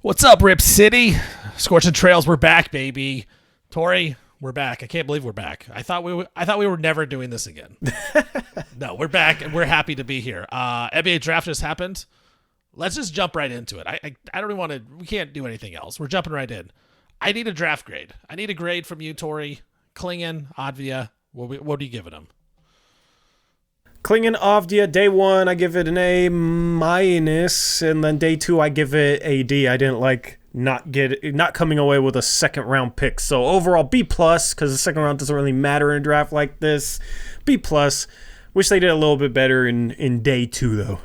What's up, Rip City? Scorchin Trails, we're back, baby. Torey, we're back. I can't believe we're back. I thought we were never doing this again. No, we're back and we're happy to be here. NBA draft just happened. Let's just jump right into it. I don't even want to. We can't do anything else. We're jumping right in. I need a draft grade. I need a grade from you, Torey. Clingan, Avdija. What are you giving them? Clingan, Avdija, day one, I give it an A minus, and then day two, I give it a D. I didn't like not coming away with a second round pick. So overall, B plus, because the second round doesn't really matter in a draft like this. B plus. Wish they did a little bit better in day two, though.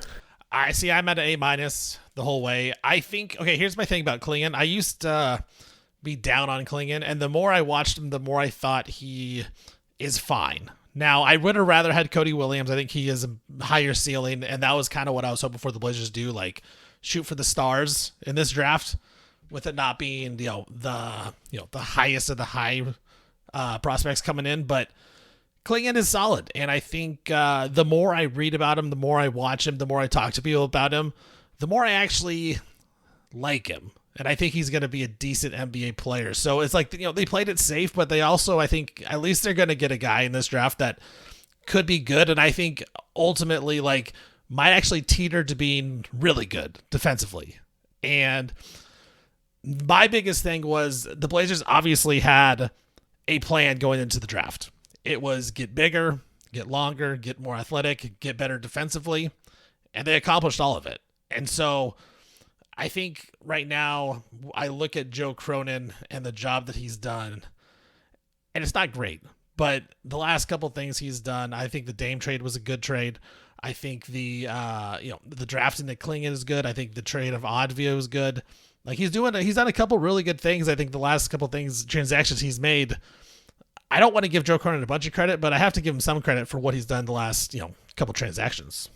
I see. I'm at an A minus the whole way. I think. Okay, here's my thing about Clingan. I used to be down on Clingan, and the more I watched him, the more I thought he is fine. Now, I would have rather had Cody Williams. I think he is a higher ceiling, and that was kind of what I was hoping for the Blazers to do, like shoot for the stars in this draft, with it not being the highest of the high prospects coming in. But Clingan is solid, and I think the more I read about him, the more I watch him, the more I talk to people about him, the more I actually like him. And I think he's going to be a decent NBA player. So it's like, they played it safe, but they also, I think, at least they're going to get a guy in this draft that could be good. And I think ultimately, might actually teeter to being really good defensively. And my biggest thing was the Blazers obviously had a plan going into the draft. It was get bigger, get longer, get more athletic, get better defensively. And they accomplished all of it. And so I think right now I look at Joe Cronin and the job that he's done, and it's not great, but the last couple things he's done, I think the Dame trade was a good trade. I think the drafting that Clingan is good. I think the trade of Avdija was good. He's done a couple really good things. I think the last couple transactions he's made, I don't want to give Joe Cronin a bunch of credit, but I have to give him some credit for what he's done the last, couple transactions.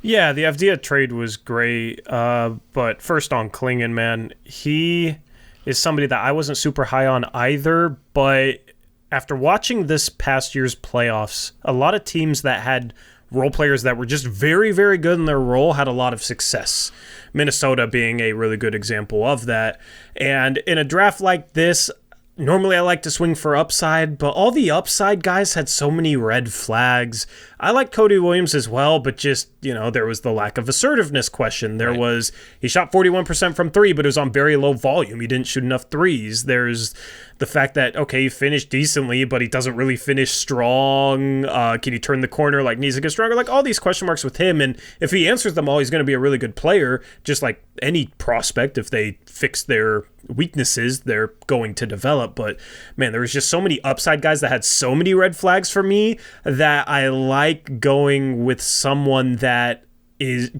Yeah, the Avdija trade was great, but first on Clingan, man, he is somebody that I wasn't super high on either, but after watching this past year's playoffs, a lot of teams that had role players that were just very, very good in their role had a lot of success. Minnesota being a really good example of that. And in a draft like this, normally I like to swing for upside, but all the upside guys had so many red flags. I like Cody Williams as well, but just, there was the lack of assertiveness question. There was, he shot 41% from three, but it was on very low volume. He didn't shoot enough threes. There's the fact that, okay, he finished decently, but he doesn't really finish strong. Can he turn the corner? Needs to get stronger? All these question marks with him. And if he answers them all, he's going to be a really good player, just like any prospect. If they fix their weaknesses, they're going to develop. But man, there was just so many upside guys that had so many red flags for me that I like going with someone that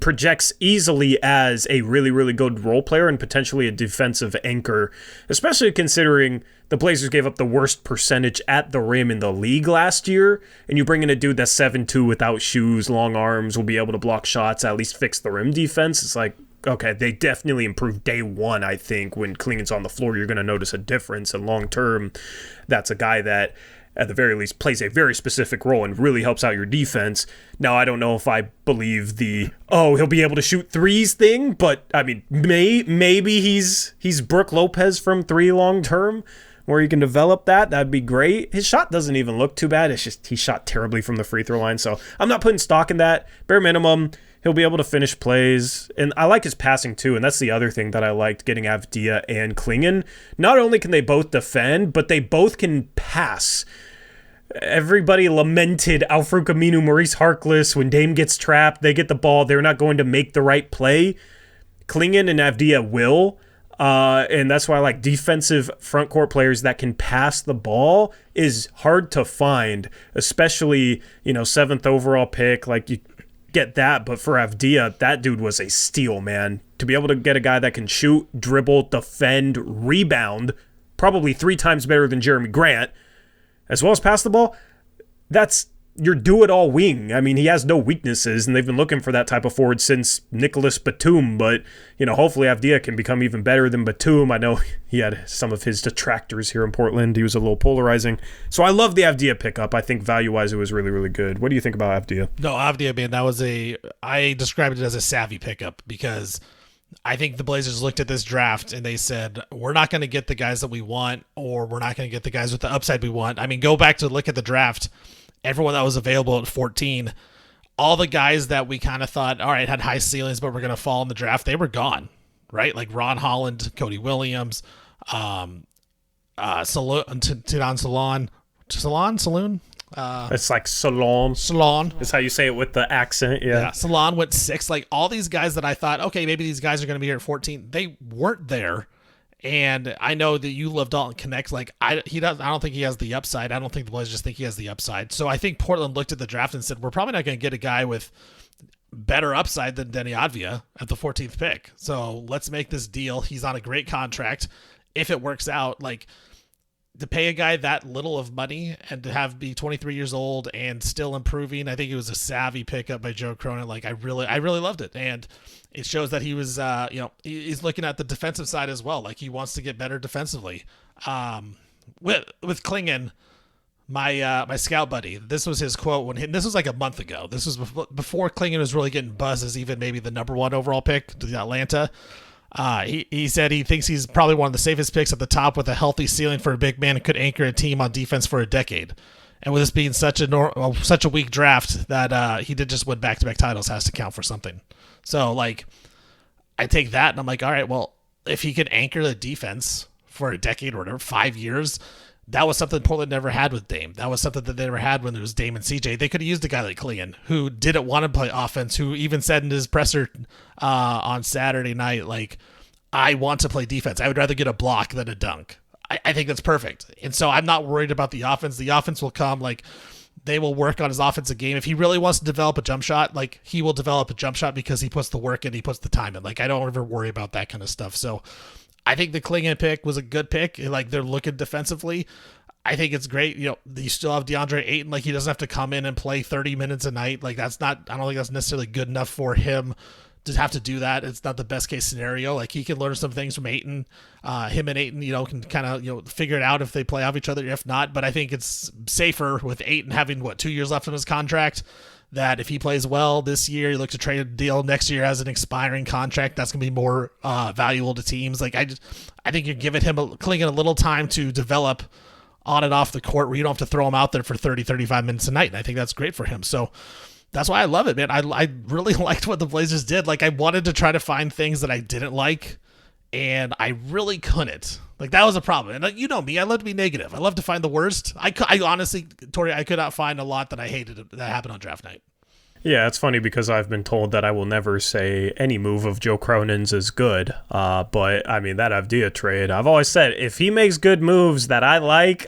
projects easily as a really, really good role player and potentially a defensive anchor, especially considering the Blazers gave up the worst percentage at the rim in the league last year, and you bring in a dude that's 7'2" without shoes, long arms, will be able to block shots, at least fix the rim defense. It's like, okay, they definitely improved day one. I think when Clingan's on the floor, you're going to notice a difference, and long term, that's a guy that at the very least plays a very specific role and really helps out your defense. Now, I don't know if I believe he'll be able to shoot threes thing, but I mean, maybe he's Brook Lopez from three long term, where he can develop that. That'd be great. His shot doesn't even look too bad. It's just he shot terribly from the free throw line, so I'm not putting stock in that. Bare minimum, he'll be able to finish plays, and I like his passing too, and that's the other thing that I liked getting Avdija and Clingan. Not only can they both defend, but they both can pass. Everybody lamented Al-Farouq Aminu, Maurice Harkless. When Dame gets trapped, they get the ball. They're not going to make the right play. Clingan and Avdija will, and that's why I like defensive front court players that can pass the ball is hard to find, especially, 7th overall pick. You get that, but for Avdija, that dude was a steal, man. To be able to get a guy that can shoot, dribble, defend, rebound, probably 3 times better than Jeremy Grant, as well as pass the ball, that's your do-it-all wing. I mean, he has no weaknesses, and they've been looking for that type of forward since Nicholas Batum, but, hopefully Avdija can become even better than Batum. I know he had some of his detractors here in Portland. He was a little polarizing. So I love the Avdija pickup. I think value-wise it was really, really good. What do you think about Avdija? No, Avdija, man, I described it as a savvy pickup because I think the Blazers looked at this draft and they said, we're not going to get the guys that we want, or we're not going to get the guys with the upside we want. I mean, go back to look at the draft. Everyone that was available at 14, all the guys that we kind of thought, all right, had high ceilings, but we're going to fall in the draft, they were gone, right? Like Ron Holland, Cody Williams, Saloon. It's like Salon. Salon. That's how you say it with the accent. Yeah. Salon went 6. Like all these guys that I thought, okay, maybe these guys are going to be here at 14. They weren't there. And I know that you love Dalton Connect. Like I don't think he has the upside. I don't think the Blazers just think he has the upside. So I think Portland looked at the draft and said, we're probably not going to get a guy with better upside than Deni Avdija at the 14th pick. So let's make this deal. He's on a great contract. If it works out, like, to pay a guy that little of money and to have be 23 years old and still improving, I think it was a savvy pickup by Joe Cronin. Like I really loved it, and it shows that he was, he's looking at the defensive side as well. Like he wants to get better defensively. With Clingan, my scout buddy, this was his quote this was like a month ago. This was before Clingan was really getting buzz as even maybe the number 1 overall pick to Atlanta. He said he thinks he's probably one of the safest picks at the top with a healthy ceiling for a big man and could anchor a team on defense for a decade. And with this being such a weak draft that he did just win back-to-back titles has to count for something. So like I take that and I'm like, all right, well, if he could anchor the defense for a decade or whatever, 5 years, that was something Portland never had with Dame. That was something that they never had when there was Dame and CJ. They could have used a guy like Clingan, who didn't want to play offense, who even said in his presser on Saturday night, like, I want to play defense. I would rather get a block than a dunk. I think that's perfect. And so I'm not worried about the offense. The offense will come. Like, they will work on his offensive game. If he really wants to develop a jump shot, like, he will develop a jump shot because he puts the work in, he puts the time in. Like, I don't ever worry about that kind of stuff. So I think the Clingan pick was a good pick. Like, they're looking defensively. I think it's great. You still have DeAndre Ayton. Like, he doesn't have to come in and play 30 minutes a night. Like, I don't think that's necessarily good enough for him to have to do that. It's not the best case scenario. Like, he can learn some things from Ayton. Him and Ayton, can kind of, figure it out if they play off each other, if not. But I think it's safer with Ayton having, 2 years left on his contract, that if he plays well this year, you look to trade a deal next year as an expiring contract, that's going to be more valuable to teams. Like, I think you're giving Clingan a little time to develop on and off the court where you don't have to throw him out there for 30, 35 minutes a night. And I think that's great for him. So that's why I love it, man. I really liked what the Blazers did. Like, I wanted to try to find things that I didn't like, and I really couldn't. Like, that was a problem. And you know me, I love to be negative. I love to find the worst. I honestly, Torey, I could not find a lot that I hated that happened on draft night. Yeah, it's funny because I've been told that I will never say any move of Joe Cronin's is good. But, I mean, that Avdija trade, I've always said, if he makes good moves that I like,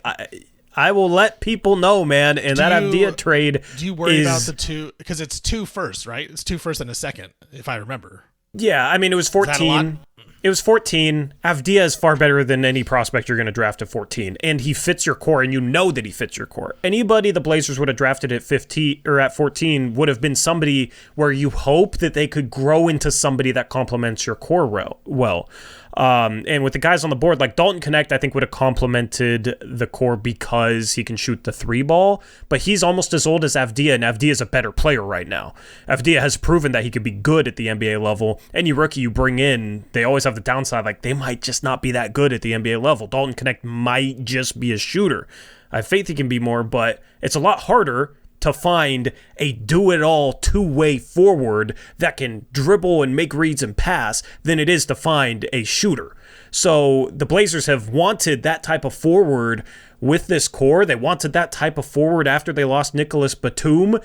I will let people know, man. And that Avdija trade do you worry about the 2? Because it's 2 firsts, right? It's 2 firsts and a second, if I remember. Yeah, I mean, it was 14. It was 14. Avdija is far better than any prospect you're going to draft at 14. And he fits your core, and you know that he fits your core. Anybody the Blazers would have drafted at 15 or at 14 would have been somebody where you hope that they could grow into somebody that complements your core well. And with the guys on the board, like Dalton Connect, I think would have complemented the core because he can shoot the 3 ball, but he's almost as old as Avdija, and Avdija is a better player right now. Avdija has proven that he could be good at the NBA level. Any rookie you bring in, they always have the downside, like they might just not be that good at the NBA level. Dalton Connect might just be a shooter. I have faith he can be more, but it's a lot harder to find a do-it-all two-way forward that can dribble and make reads and pass than it is to find a shooter. So the Blazers have wanted that type of forward with this core. They wanted that type of forward after they lost Nicholas Batum,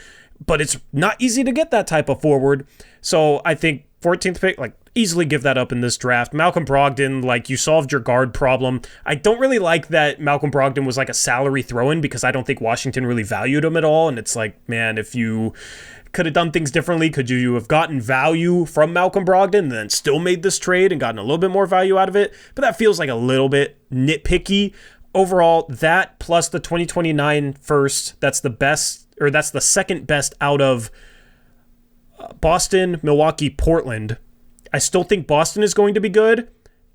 but it's not easy to get that type of forward. So I think 14th pick, like, easily give that up in this draft. Malcolm Brogdon, like, you solved your guard problem. I don't really like that Malcolm Brogdon was like a salary throw-in because I don't think Washington really valued him at all. And it's like, man, if you could have done things differently, could you have gotten value from Malcolm Brogdon and then still made this trade and gotten a little bit more value out of it? But that feels like a little bit nitpicky. Overall, that plus the 2029 first, that's the best, or that's the second best out of Boston, Milwaukee, Portland. I still think Boston is going to be good,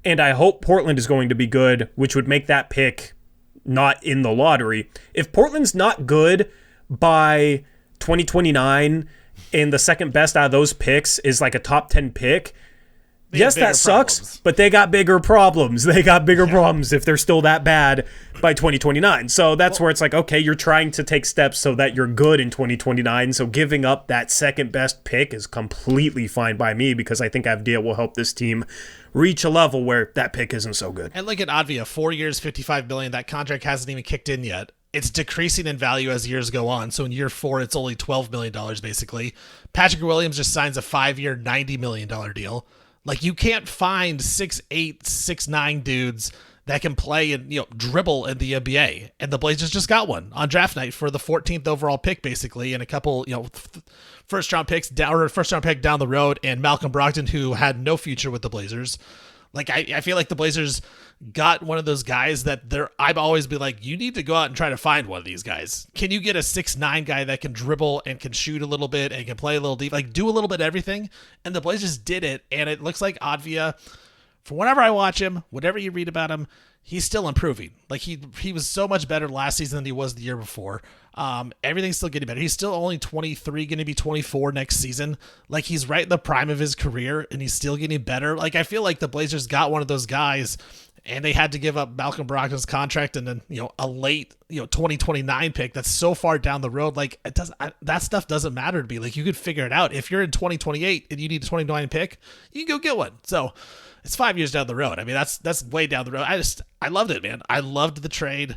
and I hope Portland is going to be good, which would make that pick not in the lottery. If Portland's not good by 2029 and the second best out of those picks is like a top 10 pick, Yes, that sucks, but they got bigger problems. They got bigger problems if they're still that bad by 2029. So that's where it's like, okay, you're trying to take steps so that you're good in 2029. So giving up that second best pick is completely fine by me because I think Avdija will help this team reach a level where that pick isn't so good. And look at Avdija, 4 years, $55 million. That contract hasn't even kicked in yet. It's decreasing in value as years go on. So in year 4, it's only $12 million basically. Patrick Williams just signs a 5-year, $90 million deal. Like, you can't find 6'8", 6'9" dudes that can play and, dribble in the NBA. And the Blazers just got one on draft night for the 14th overall pick, basically, and a couple, first round pick down the road, and Malcolm Brogdon, who had no future with the Blazers. Like, I feel like the Blazers got one of those guys that I'd always be like, you need to go out and try to find one of these guys. Can you get a 6'9" guy that can dribble and can shoot a little bit and can play a little deep, like do a little bit of everything? And the Blazers did it, and it looks like Avdija, from whenever I watch him, whatever you read about him, he's still improving. Like, he was so much better last season than he was the year before. Everything's still getting better. He's still only 23, going to be 24 next season. Like, he's right in the prime of his career, and he's still getting better. Like, I feel like the Blazers got one of those guys, and they had to give up Malcolm Brogdon's contract and then, a late, 2029 pick that's so far down the road. Like, that stuff doesn't matter to me. Like, you could figure it out. If you're in 2028 and you need a 29 pick, you can go get one. So it's 5 years down the road. I mean, that's way down the road. I loved it, man. I loved the trade.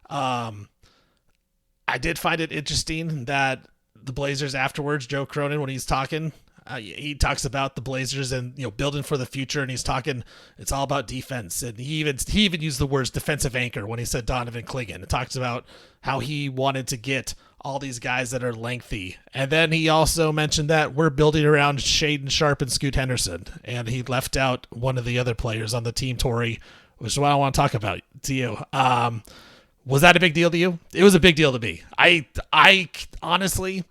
I did find it interesting that the Blazers afterwards, Joe Cronin, when he's talking, he talks about the Blazers and building for the future, and he's talking. It's all about defense, and he even used the words defensive anchor when he said Donovan Clingan. It talks about how he wanted to get all these guys that are lengthy, and then he also mentioned that we're building around Shaedon Sharpe and Scoot Henderson, and he left out one of the other players on the team, Torey, which is what I want to talk about to you. Was that a big deal to you? It was a big deal to me. I honestly,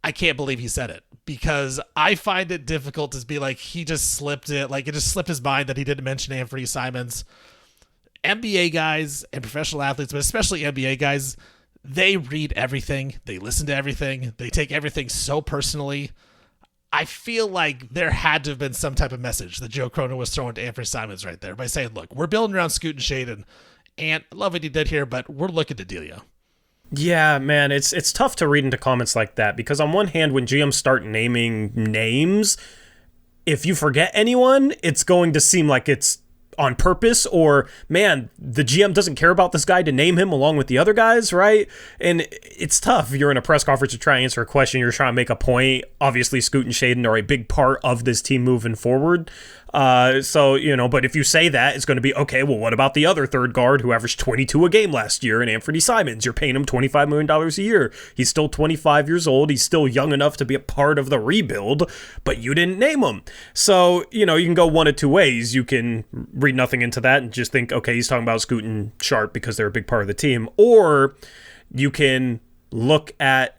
I can't believe he said it, because I find it difficult to be like, he just slipped it. Like, it just slipped his mind that he didn't mention Anfernee Simons. NBA guys and professional athletes, but especially NBA guys, they read everything. They listen to everything. They take everything so personally. I feel like there had to have been some type of message that Joe Cronin was throwing to Anfernee Simons right there by saying, look, we're building around Scoot and Shaedon, and I love what he did here, but we're looking to deal you. Yeah, man, it's tough to read into comments like that, because on one hand, when GMs start naming names, if you forget anyone, it's going to seem like it's on purpose, or, man, the GM doesn't care about this guy to name him along with the other guys, right? And it's tough. You're in a press conference to try and answer a question. You're trying to make a point. Obviously, Scoot and Shaedon are a big part of this team moving forward. But if you say that, it's going to be, okay, well, what about the other third guard who averaged 22 a game last year, and Anfernee Simons? You're paying him $25 million a year. He's still 25 years old. He's still young enough to be a part of the rebuild, but you didn't name him. So, you can go one of two ways. You can read nothing into that and just think, okay, he's talking about Scoot and Sharpe because they're a big part of the team. Or you can look at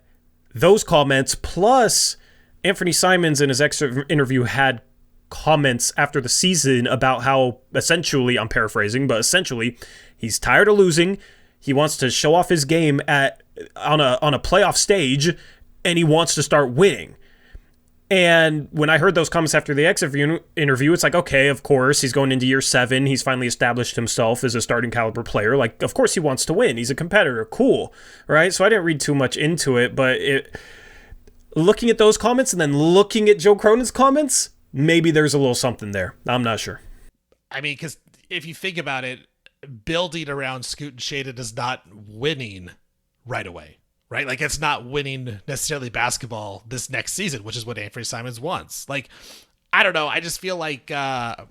those comments, plus Anfernee Simons in his extra interview had comments after the season about how, essentially, I'm paraphrasing, but essentially, he's tired of losing. He wants to show off his game on a playoff stage, and he wants to start winning. And when I heard those comments after the exit interview, it's like, okay, of course, he's going into year 7. He's finally established himself as a starting caliber player. Like, of course he wants to win. He's a competitor. Cool. Right? So I didn't read too much into it, but looking at those comments and then looking at Joe Cronin's comments, maybe there's a little something there. I'm not sure. I mean, because if you think about it, building around Scoot and Shaedon is not winning right away, right? Like, it's not winning necessarily basketball this next season, which is what Anfernee Simons wants. Like, I don't know. I just feel like Joe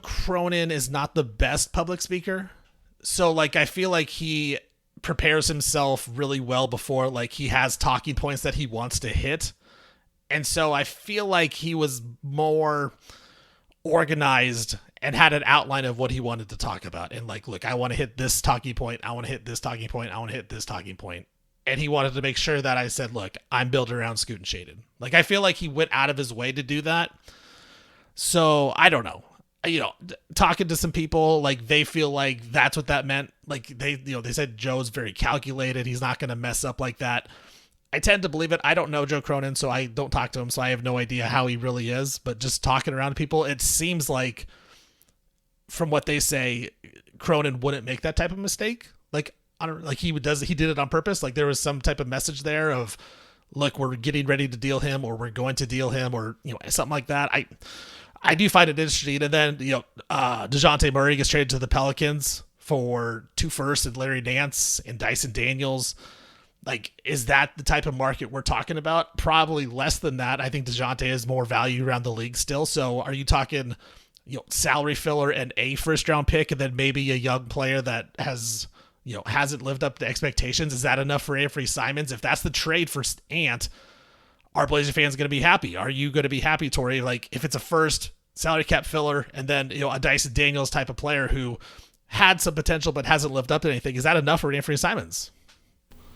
Cronin is not the best public speaker. So, like, I feel like he prepares himself really well before, like, he has talking points that he wants to hit. And so I feel like he was more organized and had an outline of what he wanted to talk about. And like, look, I want to hit this talking point. I want to hit this talking point. I want to hit this talking point. And he wanted to make sure that I said, look, I'm building around Scoot and Shaedon. Like, I feel like he went out of his way to do that. So I don't know. Talking to some people, like, they feel like that's what that meant. Like, they said Joe's very calculated. He's not going to mess up like that. I tend to believe it. I don't know Joe Cronin, so I don't talk to him, so I have no idea how he really is. But just talking around to people, it seems like, from what they say, Cronin wouldn't make that type of mistake. Like, I don't like he did it on purpose. Like there was some type of message there of, look, we're getting ready to deal him, or we're going to deal him, or something like that. I do find it interesting. And then DeJounte Murray gets traded to the Pelicans for 2 firsts and Larry Nance and Dyson Daniels. Like, is that the type of market we're talking about? Probably less than that. I think DeJounte has more value around the league still. So are you talking, salary filler and a first round pick, and then maybe a young player that hasn't lived up to expectations? Is that enough for Anfernee Simons? If that's the trade for Ant, are Blazer fans going to be happy? Are you going to be happy, Torey? Like, if it's a first salary cap filler and then, a Dyson Daniels type of player who had some potential but hasn't lived up to anything, is that enough for Anfernee Simons?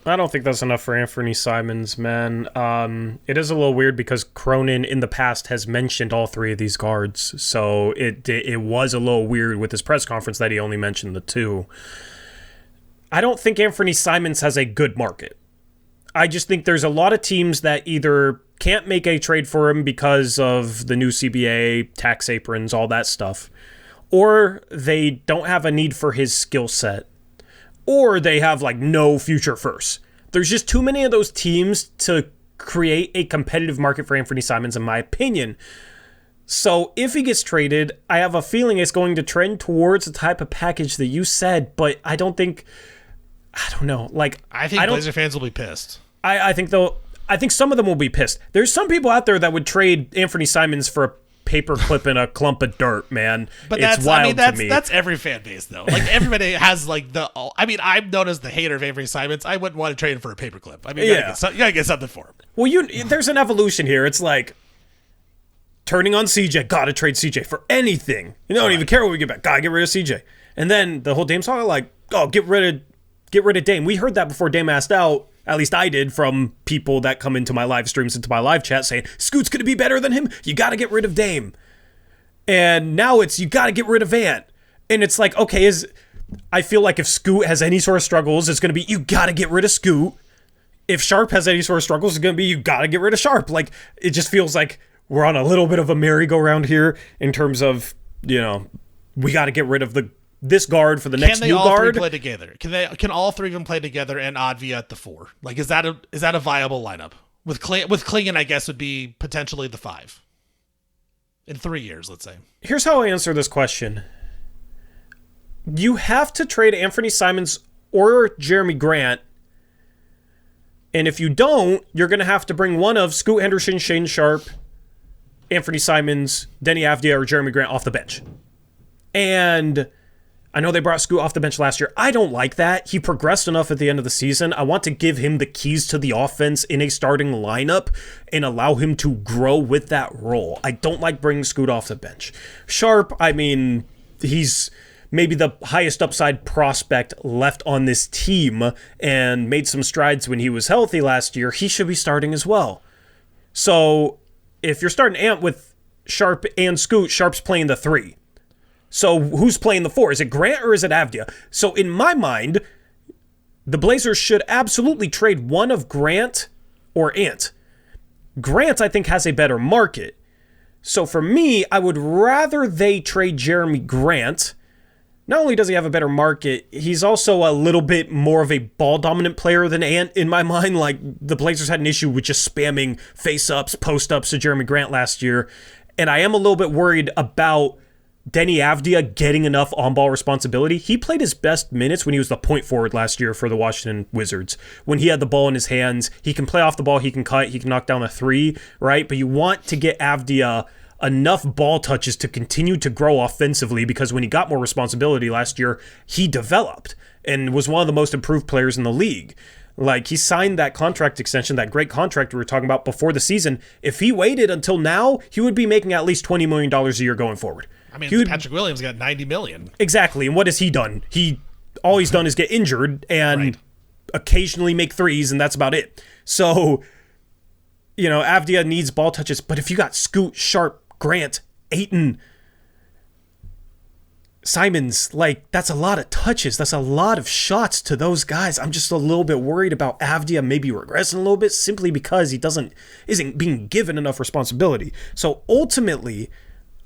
I don't think that's enough for Anfernee Simons, man. It is a little weird because Cronin in the past has mentioned all 3 of these guards, so it was a little weird with his press conference that he only mentioned the 2. I don't think Anfernee Simons has a good market. I just think there's a lot of teams that either can't make a trade for him because of the new CBA, tax aprons, all that stuff, or they don't have a need for his skill set, or they have no future firsts. There's just too many of those teams to create a competitive market for Anfernee Simons, in my opinion. So if he gets traded, I have a feeling it's going to trend towards the type of package that you said, but I don't know. I think Blazer fans will be pissed. I think some of them will be pissed. There's some people out there that would trade Anfernee Simons for a paperclip and a clump of dirt, man. But it's wild to me. That's every fan base, though. Like, everybody has, I'm known as the hater of Anfernee Simons. I wouldn't want to trade him for a paperclip. I mean, you gotta get something for him. Well, there's an evolution here. It's like turning on CJ. Gotta trade CJ for anything. You don't even care what we get back. Gotta get rid of CJ. And then the whole Dame song, get rid of Dame. We heard that before Dame asked out. At least I did, from people that come into my live streams, into my live chat, saying, Scoot's going to be better than him. You got to get rid of Dame. And now it's, you got to get rid of Ant. And it's like, okay, I feel like if Scoot has any sort of struggles, it's going to be, you got to get rid of Scoot. If Sharp has any sort of struggles, it's going to be, you got to get rid of Sharp. Like, it just feels like we're on a little bit of a merry-go-round here in terms of, we got to get rid of this guard for the next new guard. Can they all 3 play together? Can all 3 of them play together and Avdija at the 4? Like, is that a viable lineup? With Clingan, I guess, would be potentially the 5 in 3 years, let's say. Here's how I answer this question. You have to trade Anfernee Simons or Jeremy Grant, and if you don't, you're going to have to bring one of Scoot Henderson, Shane Sharp, Anfernee Simons, Deni Avdija, or Jeremy Grant off the bench. And I know they brought Scoot off the bench last year. I don't like that. He progressed enough at the end of the season. I want to give him the keys to the offense in a starting lineup and allow him to grow with that role. I don't like bringing Scoot off the bench. Sharp, he's maybe the highest upside prospect left on this team and made some strides when he was healthy last year. He should be starting as well. So if you're starting Ant with Sharp and Scoot, Sharp's playing the 3. So who's playing the 4? Is it Grant or is it Avdija? So in my mind, the Blazers should absolutely trade one of Grant or Ant. Grant, I think, has a better market. So for me, I would rather they trade Jeremy Grant. Not only does he have a better market, he's also a little bit more of a ball-dominant player than Ant in my mind. Like, the Blazers had an issue with just spamming face-ups, post-ups to Jeremy Grant last year. And I am a little bit worried about Deni Avdija getting enough on-ball responsibility. He played his best minutes when he was the point forward last year for the Washington Wizards. When he had the ball in his hands, he can play off the ball, he can cut, he can knock down a 3, right? But you want to get Avdija enough ball touches to continue to grow offensively, because when he got more responsibility last year, he developed and was one of the most improved players in the league. Like, he signed that contract extension, that great contract we were talking about before the season. If he waited until now, he would be making at least $20 million a year going forward. I mean, Patrick Williams got $90 million. Exactly. And what has he done? All he's done is get injured and occasionally make threes, and that's about it. So, Avdija needs ball touches. But if you got Scoot, Sharp, Grant, Ayton, Simons, like, that's a lot of touches. That's a lot of shots to those guys. I'm just a little bit worried about Avdija maybe regressing a little bit simply because he isn't being given enough responsibility. So ultimately,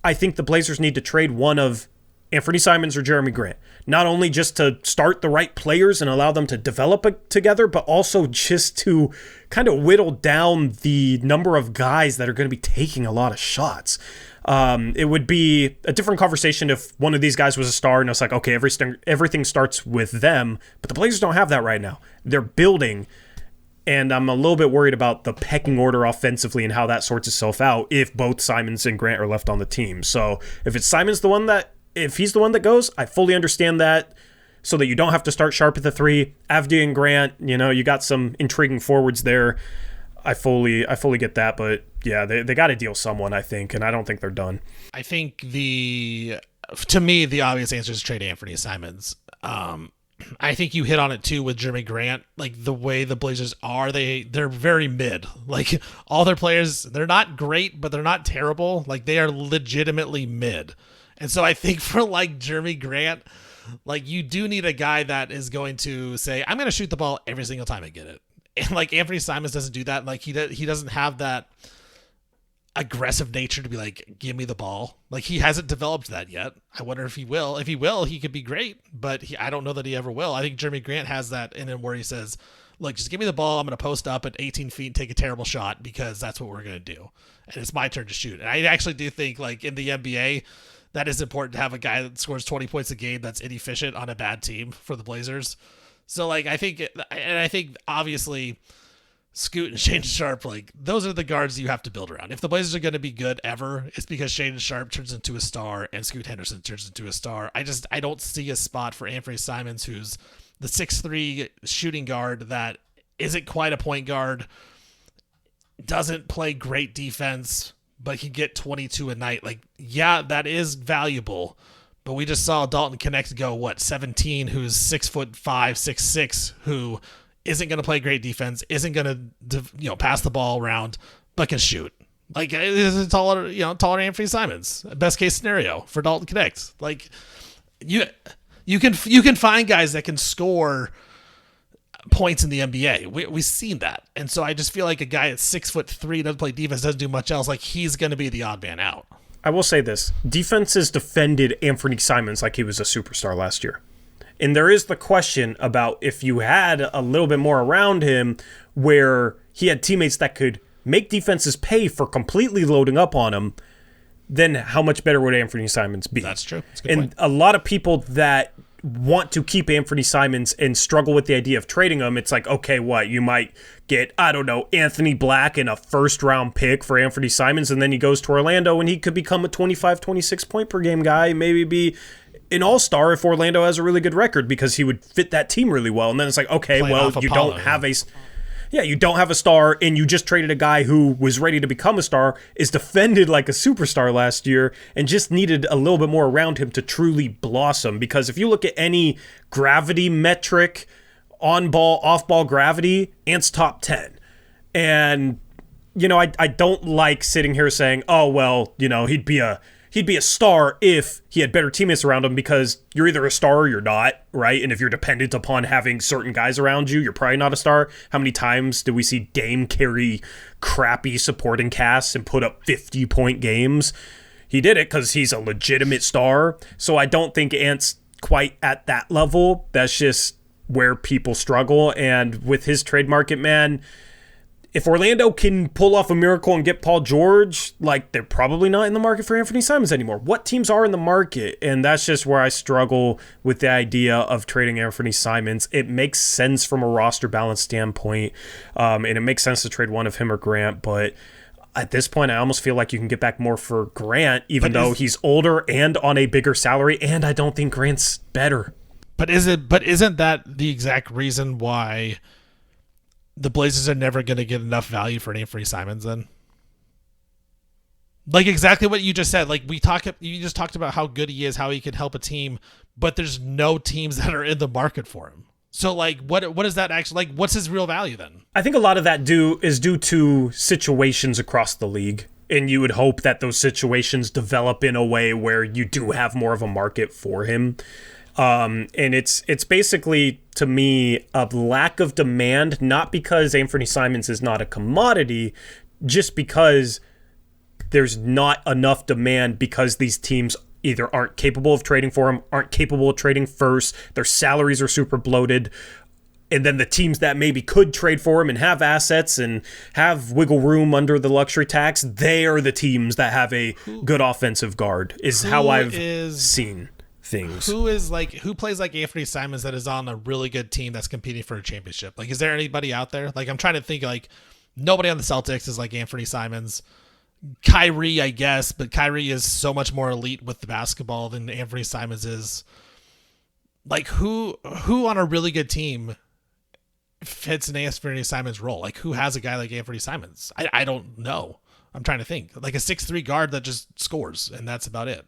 I think the Blazers need to trade one of Anfernee Simons or Jeremy Grant. Not only just to start the right players and allow them to develop together, but also just to kind of whittle down the number of guys that are going to be taking a lot of shots. It would be a different conversation if one of these guys was a star and it's like, okay, everything starts with them, but the Blazers don't have that right now. They're building, and I'm a little bit worried about the pecking order offensively and how that sorts itself out if both Simons and Grant are left on the team. So if he's the one that goes, I fully understand that, so that you don't have to start Sharp at the 3. Avdija and Grant, you got some intriguing forwards there. I fully get that, but yeah, they got to deal someone, I think, and I don't think they're done. I think to me, the obvious answer is trade Anfernee Simons. I think you hit on it too with Jeremy Grant. Like, the way the Blazers are, they're very mid. Like, all their players, they're not great, but they're not terrible. Like, they are legitimately mid. And so I think for like Jeremy Grant, like, you do need a guy that is going to say, I'm going to shoot the ball every single time I get it. And like Anfernee Simons doesn't do that. Like, he doesn't have that aggressive nature to be like, give me the ball. Like, he hasn't developed that yet. I wonder if he will. If he will, he could be great, but I don't know that he ever will. I think Jeremy Grant has that in him where he says, look, just give me the ball. I'm going to post up at 18 feet and take a terrible shot because that's what we're going to do. And it's my turn to shoot. And I actually do think, like, in the NBA, that is important to have a guy that scores 20 points a game that's inefficient on a bad team for the Blazers. So, like, I think obviously Scoot and Shane Sharp, like, those are the guards you have to build around. If the Blazers are going to be good ever, it's because Shane Sharp turns into a star and Scoot Henderson turns into a star. I don't see a spot for Anfernee Simons, who's the 6'3" shooting guard that isn't quite a point guard, doesn't play great defense, but can get 22 a night. Like, yeah, that is valuable. But we just saw Dalton Connect go, 17, who's 6'5", 6'6", who isn't going to play great defense, isn't going to pass the ball around, but can shoot. Like, it's a taller Anfernee Simons. Best case scenario for Dalton Connect. Like, you can find guys that can score points in the NBA. We've seen that. And so I just feel like a guy at 6'3", doesn't play defense, doesn't do much else. Like, he's going to be the odd man out. I will say this. Defenses defended Anfernee Simons like he was a superstar last year. And there is the question about if you had a little bit more around him where he had teammates that could make defenses pay for completely loading up on him, then how much better would Anfernee Simons be? That's true. That's a good point. A lot of people that want to keep Anfernee Simons and struggle with the idea of trading him, it's like, okay, what? You might get, I don't know, Anthony Black and a first-round pick for Anfernee Simons, and then he goes to Orlando and he could become a 25, 26 point per game guy, maybe be an all-star if Orlando has a really good record because he would fit that team really well. And then it's like, okay, well, you don't have a... Yeah, you don't have a star, and you just traded a guy who was ready to become a star, is defended like a superstar last year, and just needed a little bit more around him to truly blossom. Because if you look at any gravity metric, on-ball, off-ball gravity, Ant's top 10. And, I don't like sitting here saying, oh, well, he'd be a star if he had better teammates around him, because you're either a star or you're not, right? And if you're dependent upon having certain guys around you, you're probably not a star. How many times did we see Dame carry crappy supporting casts and put up 50-point games? He did it because he's a legitimate star. So I don't think Ant's quite at that level. That's just where people struggle. And with his trade market, man, if Orlando can pull off a miracle and get Paul George, like, they're probably not in the market for Anfernee Simons anymore. What teams are in the market? And that's just where I struggle with the idea of trading Anfernee Simons. It makes sense from a roster balance standpoint, and it makes sense to trade one of him or Grant, but at this point, I almost feel like you can get back more for Grant, even though he's older and on a bigger salary, and I don't think Grant's better. But isn't that the exact reason why the Blazers are never going to get enough value for an Anfernee Simons then? Like, exactly what you just said. Like, you just talked about how good he is, how he can help a team, but there's no teams that are in the market for him. So, like, what is that actually, like, what's his real value then? I think a lot of that is due to situations across the league. And you would hope that those situations develop in a way where you do have more of a market for him. And it's basically, to me, a lack of demand, not because Anfernee Simons is not a commodity, just because there's not enough demand because these teams either aren't capable of trading for him, aren't capable of trading first, their salaries are super bloated, and then the teams that maybe could trade for him and have assets and have wiggle room under the luxury tax, they are the teams that have a good offensive guard, is how I've seen things. Who plays like Anfernee Simons that is on a really good team that's competing for a championship? Like, is there anybody out there? Like, I'm trying to think, like, nobody on the Celtics is like Anfernee Simons. Kyrie, I guess, but Kyrie is so much more elite with the basketball than Anfernee Simons is. Like, who on a really good team fits an Anfernee Simons role? Like, who has a guy like Anfernee Simons? I don't know. I'm trying to think. Like a 6'3" guard that just scores, and that's about it.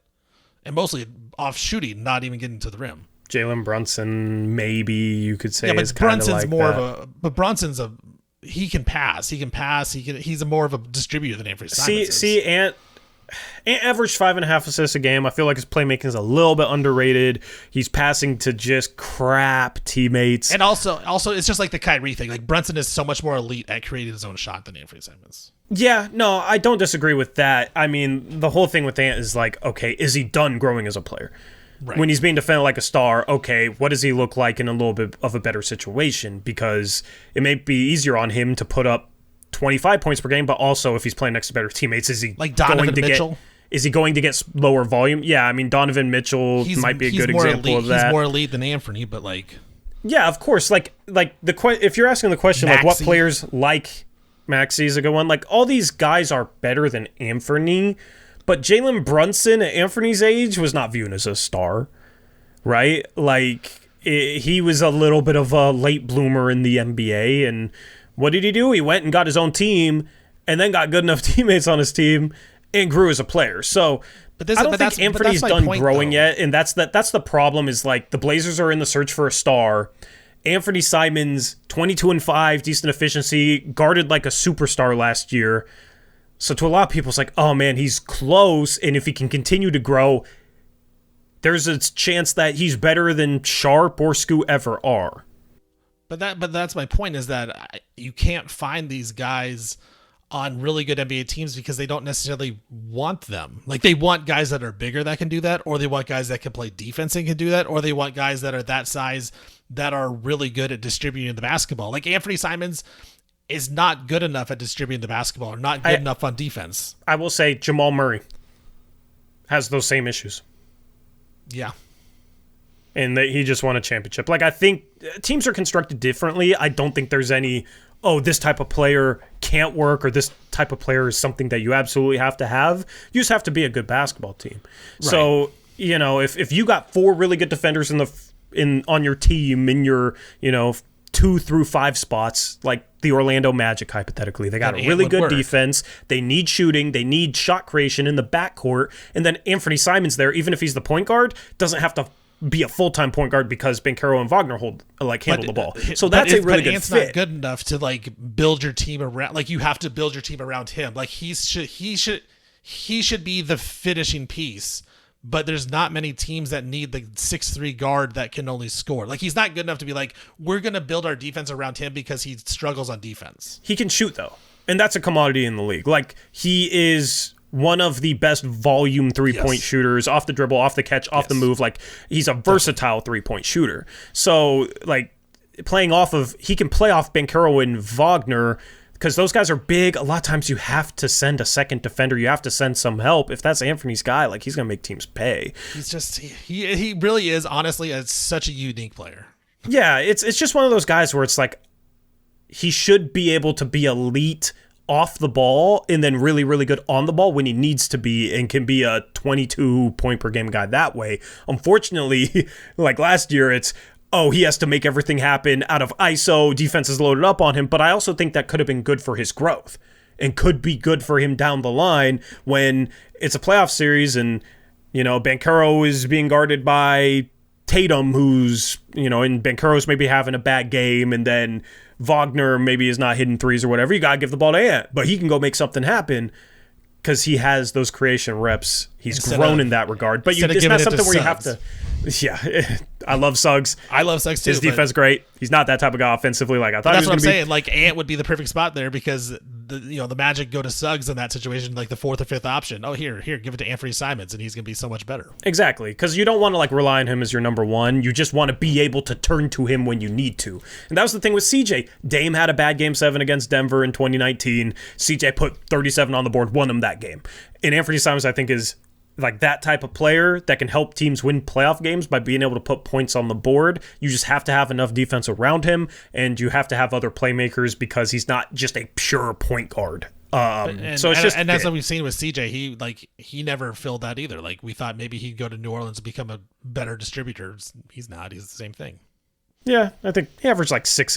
And mostly off shooting, not even getting to the rim. Jalen Brunson, maybe you could say, but is kind of like more that. of a. But Brunson's he can pass. He's more of a distributor than Anfernee Simons is. Ant averaged 5.5 assists a game. I feel like his playmaking is a little bit underrated. He's passing to just crap teammates. And also, it's just like the Kyrie thing. Like, Brunson is so much more elite at creating his own shot than Anfernee Simons. Yeah, no, I don't disagree with that. I mean, the whole thing with Ant is like, okay, is he done growing as a player? Right. When he's being defended like a star, okay, what does he look like in a little bit of a better situation? Because it may be easier on him to put up 25 points per game, but also if he's playing next to better teammates, is he like Donovan Mitchell? Is he going to get lower volume? Yeah, I mean, Donovan Mitchell might be a good example of that. He's more elite than Anfernee, but like... Yeah, of course. Like if you're asking the question, Maxey. like what players like Maxey is a good one, like all these guys are better than Anfernee, but Jalen Brunson at Anfernee's age was not viewed as a star, right? Like he was a little bit of a late bloomer in the NBA, and what did he do? He went and got his own team, and then got good enough teammates on his team, and grew as a player. So I don't think Anfernee's done growing yet, and that's the problem. Is like the Blazers are in the search for a star. Anfernee Simons, 22-5, decent efficiency, guarded like a superstar last year. So to a lot of people, it's like, oh man, he's close, and if he can continue to grow, there's a chance that he's better than Sharp or Scoot ever are. But that's my point, is that you can't find these guys on really good NBA teams because they don't necessarily want them. Like, they want guys that are bigger that can do that, or they want guys that can play defense and can do that, or they want guys that are that size that are really good at distributing the basketball. Like, Anfernee Simons is not good enough at distributing the basketball, or not good enough on defense. I will say Jamal Murray has those same issues. Yeah. And that he just won a championship. Like, I think teams are constructed differently. I don't think there's any, this type of player can't work, or this type of player is something that you absolutely have to have. You just have to be a good basketball team. Right. So, if you got 4 really good defenders on your team in your, 2 through 5 spots, like the Orlando Magic, hypothetically, they got a really good defense. They need shooting. They need shot creation in the backcourt. And then Anfernee Simons there, even if he's the point guard, doesn't have to be a full-time point guard because Banchero and Wagner handle the ball. So that's a really good Ant's fit. Not good enough to build your team around. Like, you have to build your team around him. Like, he should be the finishing piece. But there's not many teams that need the 6'3" guard that can only score. Like, he's not good enough to be like, we're going to build our defense around him because he struggles on defense. He can shoot, though. And that's a commodity in the league. Like, he is one of the best volume three-point shooters, off the dribble, off the catch, off the move. Like, he's a versatile three-point shooter. So, like, he can play off Banchero and Wagner, because those guys are big. A lot of times you have to send a second defender. You have to send some help. If that's Anfernee's guy, like, he's going to make teams pay. He's just, he really is, honestly, such a unique player. Yeah, it's just one of those guys where it's like, he should be able to be elite off the ball and then really, really good on the ball when he needs to be, and can be a 22 point per game guy that way. Unfortunately, like last year, it's, he has to make everything happen out of ISO, defense is loaded up on him, but I also think that could have been good for his growth and could be good for him down the line when it's a playoff series and, Banchero is being guarded by Tatum, who's, and Banchero's maybe having a bad game, and then Wagner maybe is not hitting threes or whatever. You got to give the ball to Ant, but he can go make something happen. because he has those creation reps. He's Instead grown of- in that regard. But instead of it's giving not it to something where you have Suggs. to. Yeah, I love Suggs. I love Suggs too. His but defense great. He's not that type of guy offensively. Like I thought he That's was what I'm going to be. saying. Like Ant would be the perfect spot there because the Magic go to Suggs in that situation, like the fourth or fifth option. Oh, here, give it to Anfernee Simons, and he's going to be so much better. Exactly, because you don't want to like rely on him as your number one. You just want to be able to turn to him when you need to. And that was the thing with CJ. Dame had a bad game 7 against Denver in 2019. CJ put 37 on the board, won him that game. And Anfernee Simons, I think, is like that type of player that can help teams win playoff games by being able to put points on the board. You just have to have enough defense around him, and you have to have other playmakers because he's not just a pure point guard. So it's just, and that's what we've seen with CJ. He never filled that either. Like we thought maybe he'd go to New Orleans and become a better distributor. He's not. He's the same thing. yeah, I think he averaged like 6 assists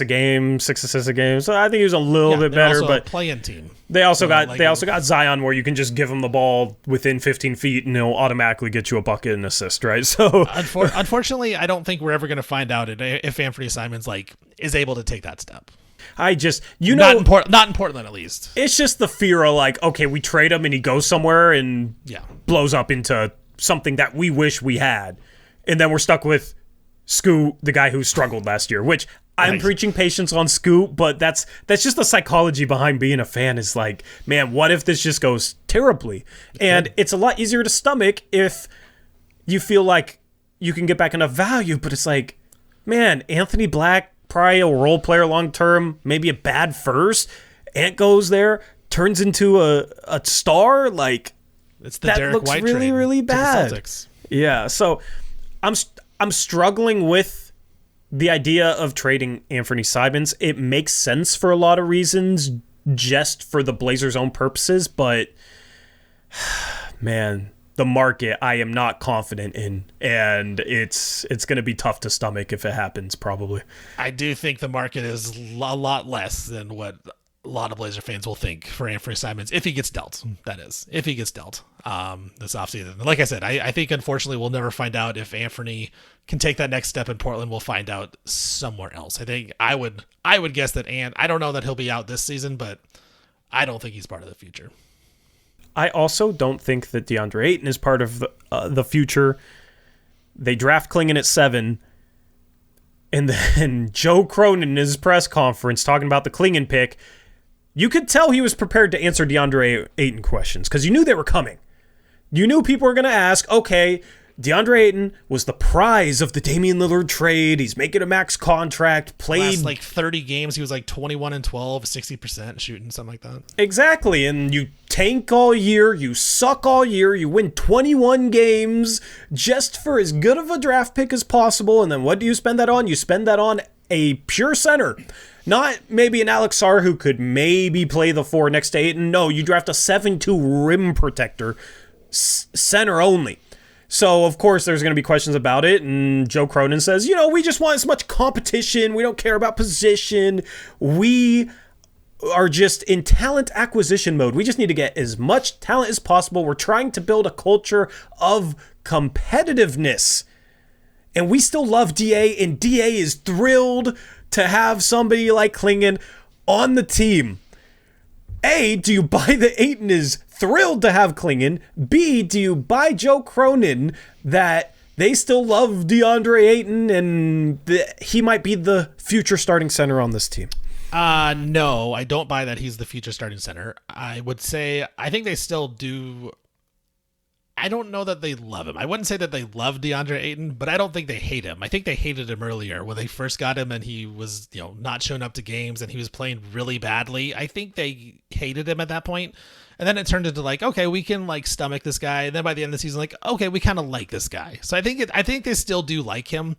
a game. So I think he was a little bit better, also but a play-in team. they also got Zion where you can just give him the ball within 15 feet and he'll automatically get you a bucket and assist, right? So Unfortunately, I don't think we're ever going to find out if Anfernee Simons is able to take that step. I just Not in Portland at least. it's just the fear of like, okay, we trade him and he goes somewhere and blows up into something that we wish we had, and then we're stuck with Scoot, the guy who struggled last year, which I'm preaching patience on Scoot, but that's just the psychology behind being a fan is like, man, what if this just goes terribly? And it's a lot easier to stomach if you feel like you can get back enough value, but it's like, man, Anthony Black, probably a role player long term, maybe a bad first. Ant goes there, turns into a star. Like It's the that Derek looks White really, trade really to the bad. Celtics. Yeah, so I'm struggling with the idea of trading Anfernee Simons. It makes sense for a lot of reasons, just for the Blazers' own purposes, but man, the market I am not confident in, and it's going to be tough to stomach if it happens, probably. I do think the market is a lot less than what a lot of Blazer fans will think for Anfernee Simons if he gets dealt. That is, if he gets dealt this offseason. Like I said, I think unfortunately we'll never find out if Anfernee can take that next step in Portland. We'll find out somewhere else. I think I would guess that I don't know that he'll be out this season, but I don't think he's part of the future. I also don't think that DeAndre Ayton is part of the future. They draft Clingan at 7, and then Joe Cronin in his press conference talking about the Clingan pick, you could tell he was prepared to answer DeAndre Ayton questions because you knew they were coming. You knew people were going to ask, okay, DeAndre Ayton was the prize of the Damian Lillard trade. He's making a max contract, played Last 30 games, he was 21 and 12, 60% shooting, something like that. Exactly, and you tank all year, you suck all year, you win 21 games just for as good of a draft pick as possible, and then what do you spend that on? You spend that on a pure center. Not maybe an Alex Sarr who could maybe play the 4 next to Ayton. No, you draft a 7'2" rim protector, center only. So, of course, there's going to be questions about it, and Joe Cronin says, we just want as much competition. We don't care about position. We are just in talent acquisition mode. We just need to get as much talent as possible. We're trying to build a culture of competitiveness. And we still love DA, and DA is thrilled to have somebody like Clingan on the team. A, do you buy that Ayton is thrilled to have Clingan? B, do you buy Joe Cronin that they still love DeAndre Ayton and he might be the future starting center on this team? No, I don't buy that he's the future starting center. I would say I think they still do. I don't know that they love him. I wouldn't say that they love DeAndre Ayton, but I don't think they hate him. I think they hated him earlier when they first got him and he was, not showing up to games and he was playing really badly. I think they hated him at that point. And then it turned into okay, we can stomach this guy. And then by the end of the season, okay, we kind of like this guy. So I think they still do like him.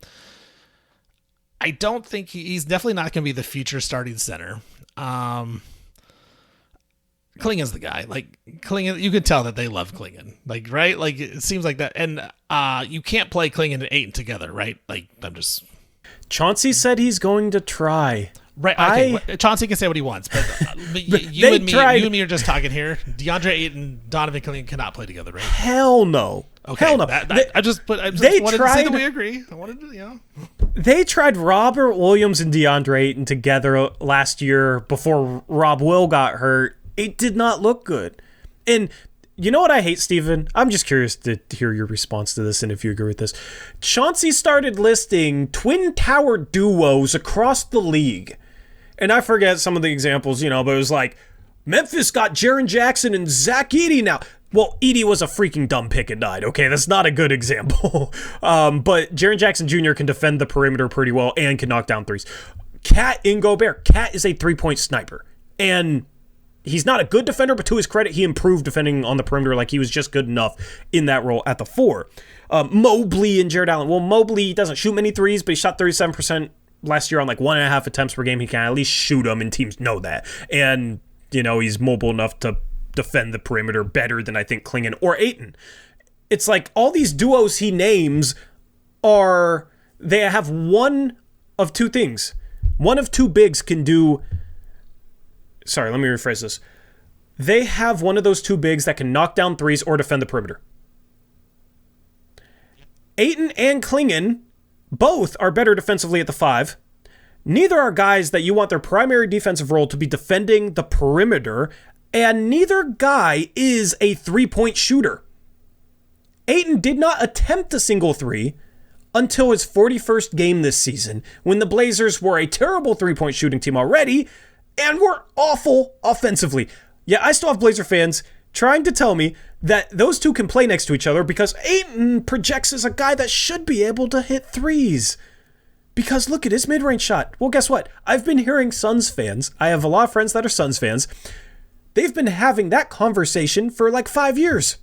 I don't think he's definitely not going to be the future starting center. Clingan's the guy. Clingan, you could tell that they love Clingan. Right? It seems like that. And you can't play Clingan and Ayton together, right? Chauncey said he's going to try. Right. Okay. Chauncey can say what he wants, but you and me are just talking here. DeAndre Ayton, Donovan Clingan cannot play together, right? Hell no. Okay. Hell no. I just wanted to say that we agree. I wanted to, They tried Robert Williams and DeAndre Ayton together last year before Rob Will got hurt. It did not look good. And You know what I hate, Steven? I'm just curious to hear your response to this and if you agree with this. Chauncey started listing twin tower duos across the league. And I forget some of the examples, but it was like, Memphis got Jaren Jackson and Zach Edey now. Well, Edey was a freaking dumb pick and died, okay? That's not a good example. But Jaren Jackson Jr. can defend the perimeter pretty well and can knock down threes. Cat in Gobert. Cat is a three-point sniper. And he's not a good defender, but to his credit, he improved defending on the perimeter. Like, he was just good enough in that role at the 4. Mobley and Jared Allen. Well, Mobley doesn't shoot many threes, but he shot 37% last year on like 1.5 attempts per game. He can at least shoot them, and teams know that. And, he's mobile enough to defend the perimeter better than I think Clingan or Ayton. It's like all these duos he names they have one of two things. One of two bigs can do... Sorry, let me rephrase this. They have one of those two bigs that can knock down threes or defend the perimeter. Ayton and Clingan both are better defensively at the 5. Neither are guys that you want their primary defensive role to be defending the perimeter, and neither guy is a three-point shooter. Ayton did not attempt a single three until his 41st game this season, when the Blazers were a terrible three-point shooting team already and were awful offensively. Yeah, I still have Blazer fans trying to tell me that those two can play next to each other because Ayton projects as a guy that should be able to hit threes. Because look at his mid-range shot. Well, guess what? I've been hearing Suns fans. I have a lot of friends that are Suns fans. They've been having that conversation for like 5 years.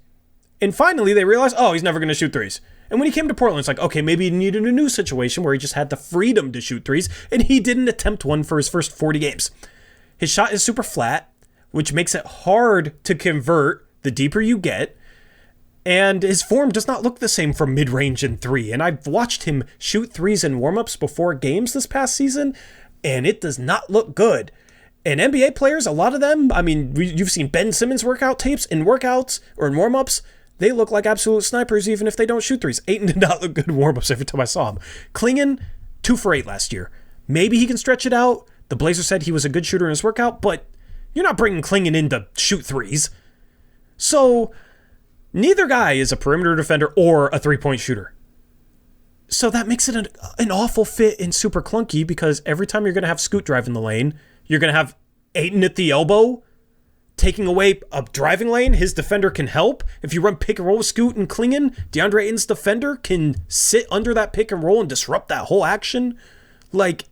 And finally, they realized, he's never going to shoot threes. And when he came to Portland, it's like, okay, maybe he needed a new situation where he just had the freedom to shoot threes, and he didn't attempt one for his first 40 games. His shot is super flat, which makes it hard to convert the deeper you get. And his form does not look the same from mid-range and 3. And I've watched him shoot threes in warm-ups before games this past season, and it does not look good. And NBA players, a lot of them, you've seen Ben Simmons workout tapes in workouts or in warm-ups. They look like absolute snipers even if they don't shoot threes. Ayton did not look good in warm-ups every time I saw him. Clingan, 2 for 8 last year. Maybe he can stretch it out. The Blazers said he was a good shooter in his workout, but you're not bringing Clingan in to shoot threes. So neither guy is a perimeter defender or a three-point shooter. So that makes it an awful fit and super clunky because every time you're going to have Scoot drive in the lane, you're going to have Ayton at the elbow, taking away a driving lane. His defender can help. If you run pick and roll with Scoot and Clingan, DeAndre Ayton's defender can sit under that pick and roll and disrupt that whole action. Like,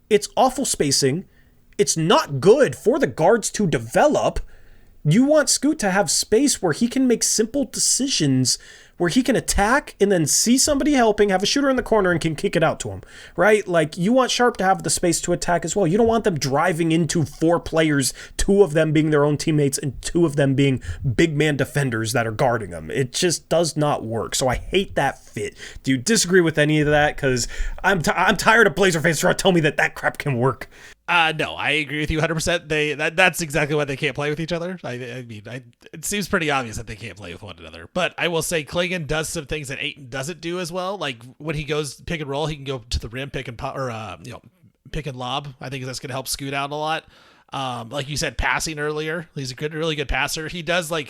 it's awful spacing. It's not good for the guards to develop. You want Scoot to have space where he can make simple decisions, where he can attack and then see somebody helping, have a shooter in the corner and can kick it out to him, right? Like, you want Sharp to have the space to attack as well. You don't want them driving into 4 players, 2 of them being their own teammates and 2 of them being big man defenders that are guarding them. It just does not work. So I hate that fit. Do you disagree with any of that? Because I'm tired of Blazer fans trying to tell me that crap can work. No, I agree with you 100%. That's exactly why they can't play with each other. It seems pretty obvious that they can't play with one another. But I will say Clingan does some things that Ayton doesn't do as well. Like when he goes pick and roll, he can go to the rim, pick and lob. I think that's going to help Scoot out a lot. Like you said, passing earlier, he's a really good passer. He does I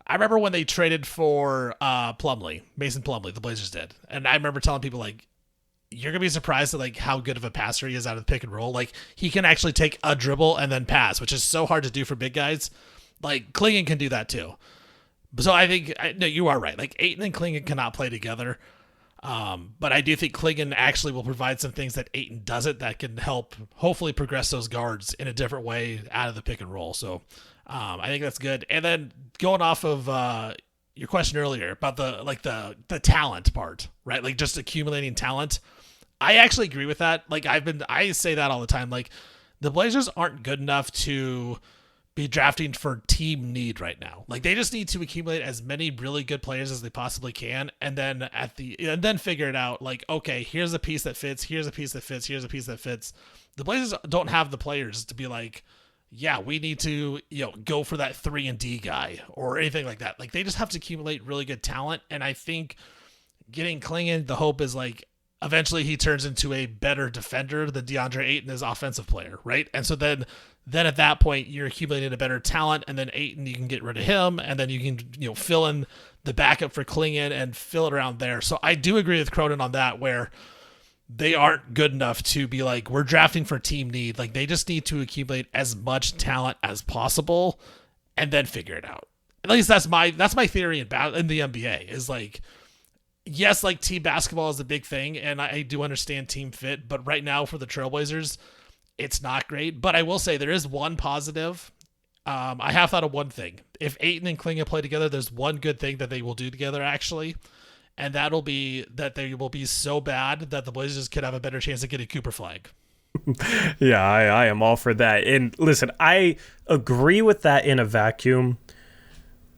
remember when they traded for Mason Plumlee, the Blazers did, and I remember telling people you're going to be surprised at how good of a passer he is out of the pick and roll. He can actually take a dribble and then pass, which is so hard to do for big guys. Clingan can do that too. So I think, no, you are right. Ayton and Clingan cannot play together. But I do think Clingan actually will provide some things that Ayton doesn't that can help hopefully progress those guards in a different way out of the pick and roll. So I think that's good. And then going off of your question earlier about the talent part, right? Just accumulating talent. I actually agree with that. I say that all the time. The Blazers aren't good enough to be drafting for team need right now. They just need to accumulate as many really good players as they possibly can, and then figure it out. Okay, here's a piece that fits. Here's a piece that fits. Here's a piece that fits. The Blazers don't have the players to be yeah, we need to go for that 3-and-D guy or anything like that. They just have to accumulate really good talent, and I think getting Clingan, the hope is eventually he turns into a better defender than DeAndre Ayton is offensive player, right? And so then then at that point you're accumulating a better talent, and then Ayton, you can get rid of him, and then you can fill in the backup for Clingan and fill it around there. So I do agree with Cronin on that, where they aren't good enough to be like, we're drafting for team need. Like, they just need to accumulate as much talent as possible and then figure it out. At least that's my theory in the NBA is like, yes, like team basketball is a big thing, and I do understand team fit, but right now for the Trailblazers, it's not great. But I will say there is one positive. I have thought of one thing. If Ayton and Clingan play together, there's one good thing that they will do together, actually. And that'll be that they will be so bad that the Blazers could have a better chance of getting Cooper Flag. Yeah, I am all for that. And listen, I agree with that in a vacuum.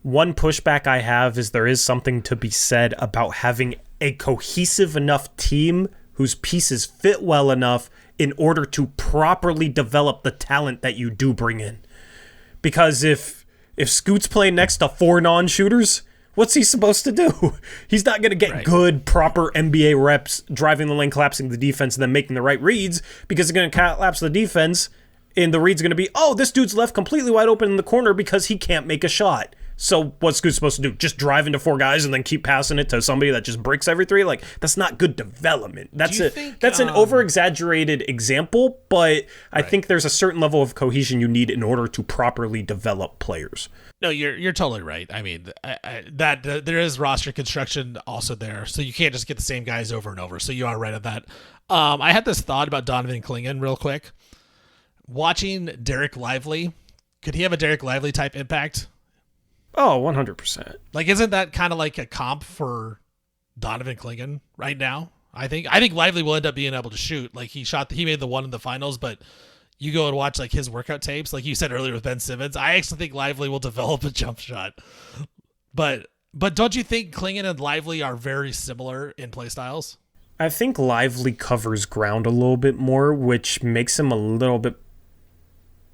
One pushback I have is there is something to be said about having a cohesive enough team whose pieces fit well enough in order to properly develop the talent that you do bring in. Because if Scoot's playing next to 4 non-shooters, what's he supposed to do? He's not going to get good, proper NBA reps driving the lane, collapsing the defense, and then making the right reads, because he's going to collapse the defense, and the read's going to be, oh, this dude's left completely wide open in the corner because he can't make a shot. So what's Scoot supposed to do? Just drive into 4 guys and then keep passing it to somebody that just breaks every 3? Like, that's not good development. That's an over-exaggerated example, but I think there's a certain level of cohesion you need in order to properly develop players. No, you're totally right. I mean, there is roster construction also there, so you can't just get the same guys over and over. So you are right on that. I had this thought about Donovan Clingan real quick. Watching Derek Lively, could he have a Derek Lively type impact? Oh, 100%. Like, isn't that kind of like a comp for Donovan Clingan right now? I think Lively will end up being able to shoot. Like, he made the one in the finals, but you go and watch like his workout tapes, like you said earlier with Ben Simmons. I actually think Lively will develop a jump shot. But don't you think Clingan and Lively are very similar in play styles? I think Lively covers ground a little bit more, which makes him a little bit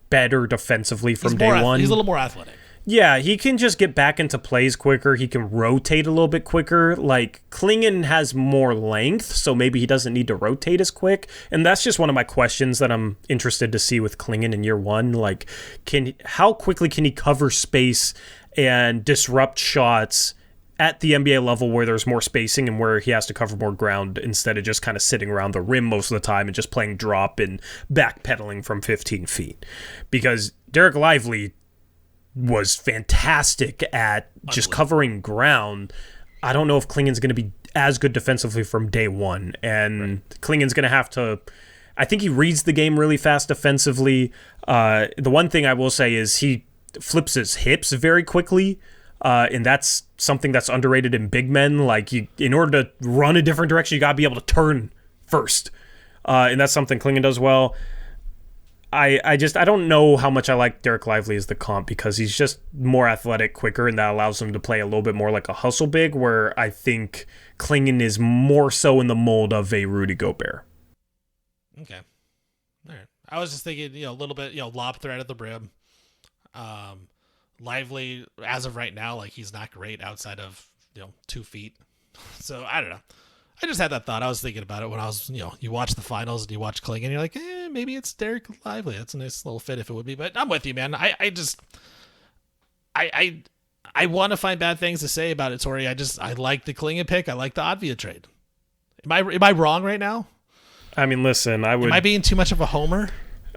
better defensively from day one. He's a little more athletic. Yeah, he can just get back into plays quicker. He can rotate a little bit quicker. Like, Clingan has more length, so maybe he doesn't need to rotate as quick. And that's just one of my questions that I'm interested to see with Clingan in year one. Like, how quickly can he cover space and disrupt shots at the NBA level where there's more spacing and where he has to cover more ground instead of just kind of sitting around the rim most of the time and just playing drop and backpedaling from 15 feet? Because Derek Lively was fantastic at just covering ground. I don't know if Clingan's going to be as good defensively from day one. And Clingan's going to have to... I think he reads the game really fast defensively. The one thing I will say is he flips his hips very quickly. And that's something that's underrated in big men. Like, in order to run a different direction, you got to be able to turn first. And that's something Clingan does well. I don't know how much I like Derek Lively as the comp, because he's just more athletic, quicker, and that allows him to play a little bit more like a hustle big, where I think Clingan is more so in the mold of a Rudy Gobert. Okay. All right. I was just thinking, a little bit, lob threat at the brim. Lively, as of right now, like, he's not great outside of, 2 feet. So I don't know. I just had that thought. I was thinking about it when I was, you watch the finals and you watch Clingan, and you're like, maybe it's Derek Lively. That's a nice little fit if it would be. But I'm with you, man. I want to find bad things to say about it, Torey. I like the Clingan pick. I like the Avdija trade. Am I wrong right now? I mean, listen, Am I being too much of a homer?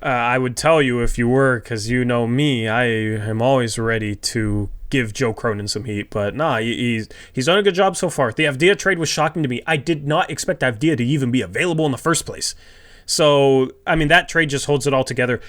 I would tell you if you were, because you know me. I am always ready to give Joe Cronin some heat, but nah, he's done a good job so far. The Avdija trade was shocking to me. I did not expect Avdija to even be available in the first place. So, I mean, that trade just holds it all together.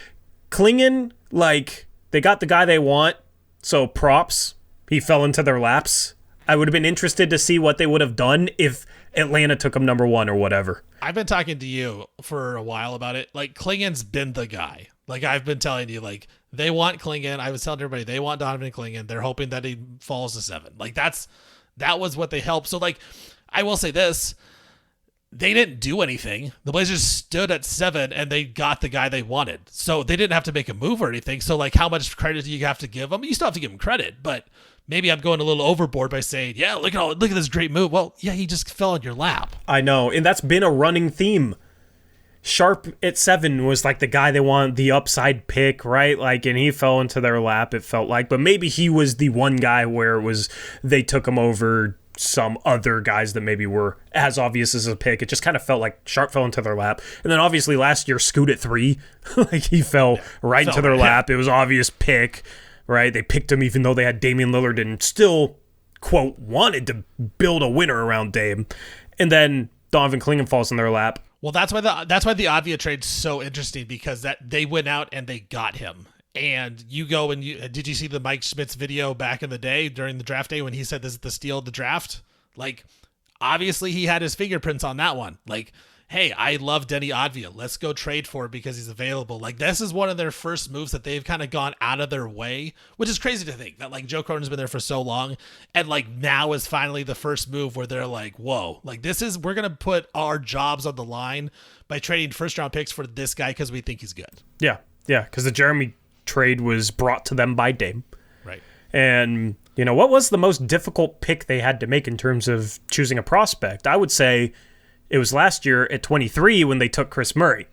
Clingan, like, they got the guy they want, so props. He fell into their laps. I would have been interested to see what they would have done if Atlanta took him number 1 or whatever. I've been talking to you for a while about it. Like, Clingan's been the guy. Like, I've been telling you, like, they want Clingan. I was telling everybody they want Donovan Clingan. They're hoping that he falls to 7. Like, that was what they helped. So, like, I will say this. They didn't do anything. The Blazers stood at 7 and they got the guy they wanted. So they didn't have to make a move or anything. So, like, how much credit do you have to give them? You still have to give them credit, but maybe I'm going a little overboard by saying, yeah, look at this great move. Well, yeah, he just fell in your lap. I know, and that's been a running theme. Sharp at 7 was like the guy they wanted, the upside pick, right? Like, and he fell into their lap, it felt like. But maybe he was the one guy where it was they took him over some other guys that maybe were as obvious as a pick. It just kind of felt like Sharp fell into their lap. And then obviously last year, Scoot at 3, like he fell right into their lap. It was obvious pick, right? They picked him even though they had Damian Lillard and still, quote, wanted to build a winner around Dame. And then Donovan Clingan falls in their lap. Well, that's why the Avdija trade's so interesting, because that they went out and they got him. And you go and did you see the Mike Schmitz video back in the day during the draft day when he said this is the steal of the draft? Like, obviously he had his fingerprints on that one. Like, hey, I love Deni Avdija. Let's go trade for it because he's available. Like, this is one of their first moves that they've kind of gone out of their way, which is crazy to think that, like, Joe Cronin's been there for so long, and, like, now is finally the first move where they're like, whoa, like, we're going to put our jobs on the line by trading first-round picks for this guy because we think he's good. Yeah, because the Jeremy trade was brought to them by Dame. Right. And, you know, what was the most difficult pick they had to make in terms of choosing a prospect? I would say it was last year at 23 when they took Chris Murray.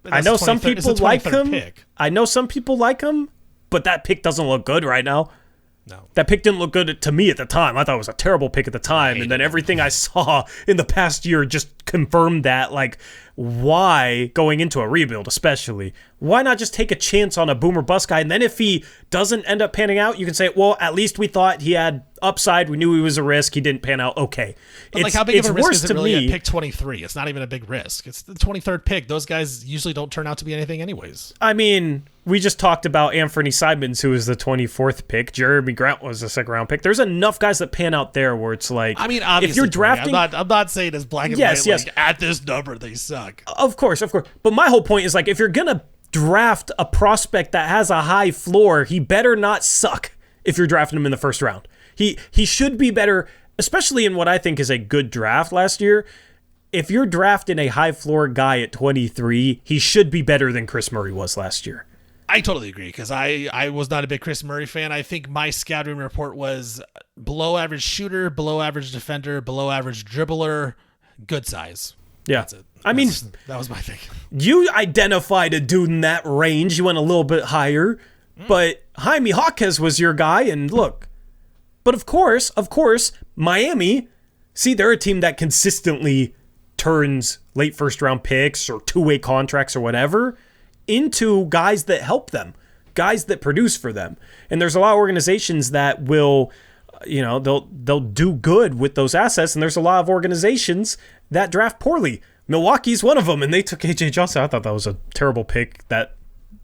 I know some people like him. I know some people like him, but that pick doesn't look good right now. No. That pick didn't look good to me at the time. I thought it was a terrible pick at the time. And then everything I saw in the past year just confirmed that. Like, why, going into a rebuild especially, why not just take a chance on a boomer bust guy? And then if he doesn't end up panning out, you can say, well, at least we thought he had upside. We knew he was a risk. He didn't pan out. Okay. But like, how big of a risk is it really at pick 23? It's not even a big risk. It's the 23rd pick. Those guys usually don't turn out to be anything anyways. I mean, we just talked about Anfernee Simons, who was the 24th pick. Jeremy Grant was the second-round pick. There's enough guys that pan out there where it's like, I mean, obviously, if you're drafting, I'm not saying as black and white. Yes. Like, at this number, they suck. Of course. But my whole point is, like, if you're gonna draft a prospect that has a high floor, he better not suck. If you're drafting him in the first round, he should be better, especially in what I think is a good draft last year. If you're drafting a high floor guy at 23, he should be better than Chris Murray was last year. I totally agree, because I was not a big Chris Murray fan. I think my scouting report was below average shooter, below average defender, below average dribbler, good size. Yeah. That's it. I mean, that was my thing. You identified a dude in that range. You went a little bit higher, but Jaime Jaquez was your guy, and look. But of course, Miami, see, they're a team that consistently turns late first-round picks or two-way contracts or whatever into guys that help them, guys that produce for them. And there's a lot of organizations that will, you know, they'll do good with those assets, and there's a lot of organizations that draft poorly. Milwaukee's one of them, and they took A.J. Johnson. I thought that was a terrible pick, that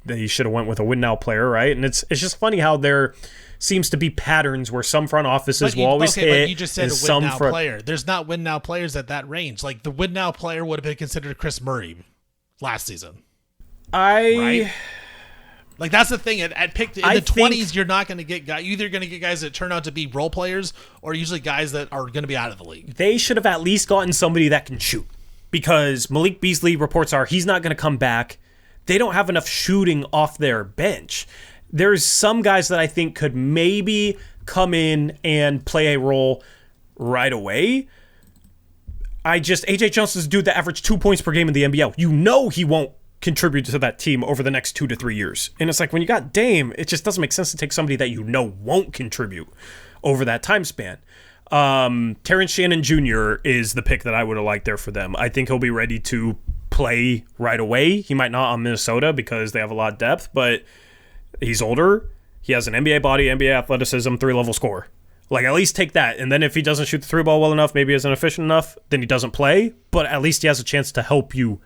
they should have went with a win-now player, right? And it's just funny how there seems to be patterns where some front offices will always hit. But you just said a win-now player. There's not win-now players at that range. Like, the win-now player would have been considered Chris Murray last season. Right? Like, that's the thing. At pick in the 20s, you're not going to get guys. You're either going to get guys that turn out to be role players, or usually guys that are going to be out of the league. They should have at least gotten somebody that can shoot, because Malik Beasley, reports are he's not going to come back. They don't have enough shooting off their bench. There's some guys that I think could maybe come in and play a role right away. A.J. Johnson's a dude that averaged 2 points per game in the NBL. You know he won't contribute to that team over the next 2 to 3 years. And it's like, when you got Dame, it just doesn't make sense to take somebody that you know won't contribute over that time span. Terrence Shannon Jr. is the pick that I would have liked there for them. I think he'll be ready to play right away. He might not on Minnesota because they have a lot of depth, but he's older. He has an NBA body, NBA athleticism, 3-level score. Like, at least take that. And then if he doesn't shoot the three ball well enough, maybe isn't efficient enough, then he doesn't play. But at least he has a chance to help you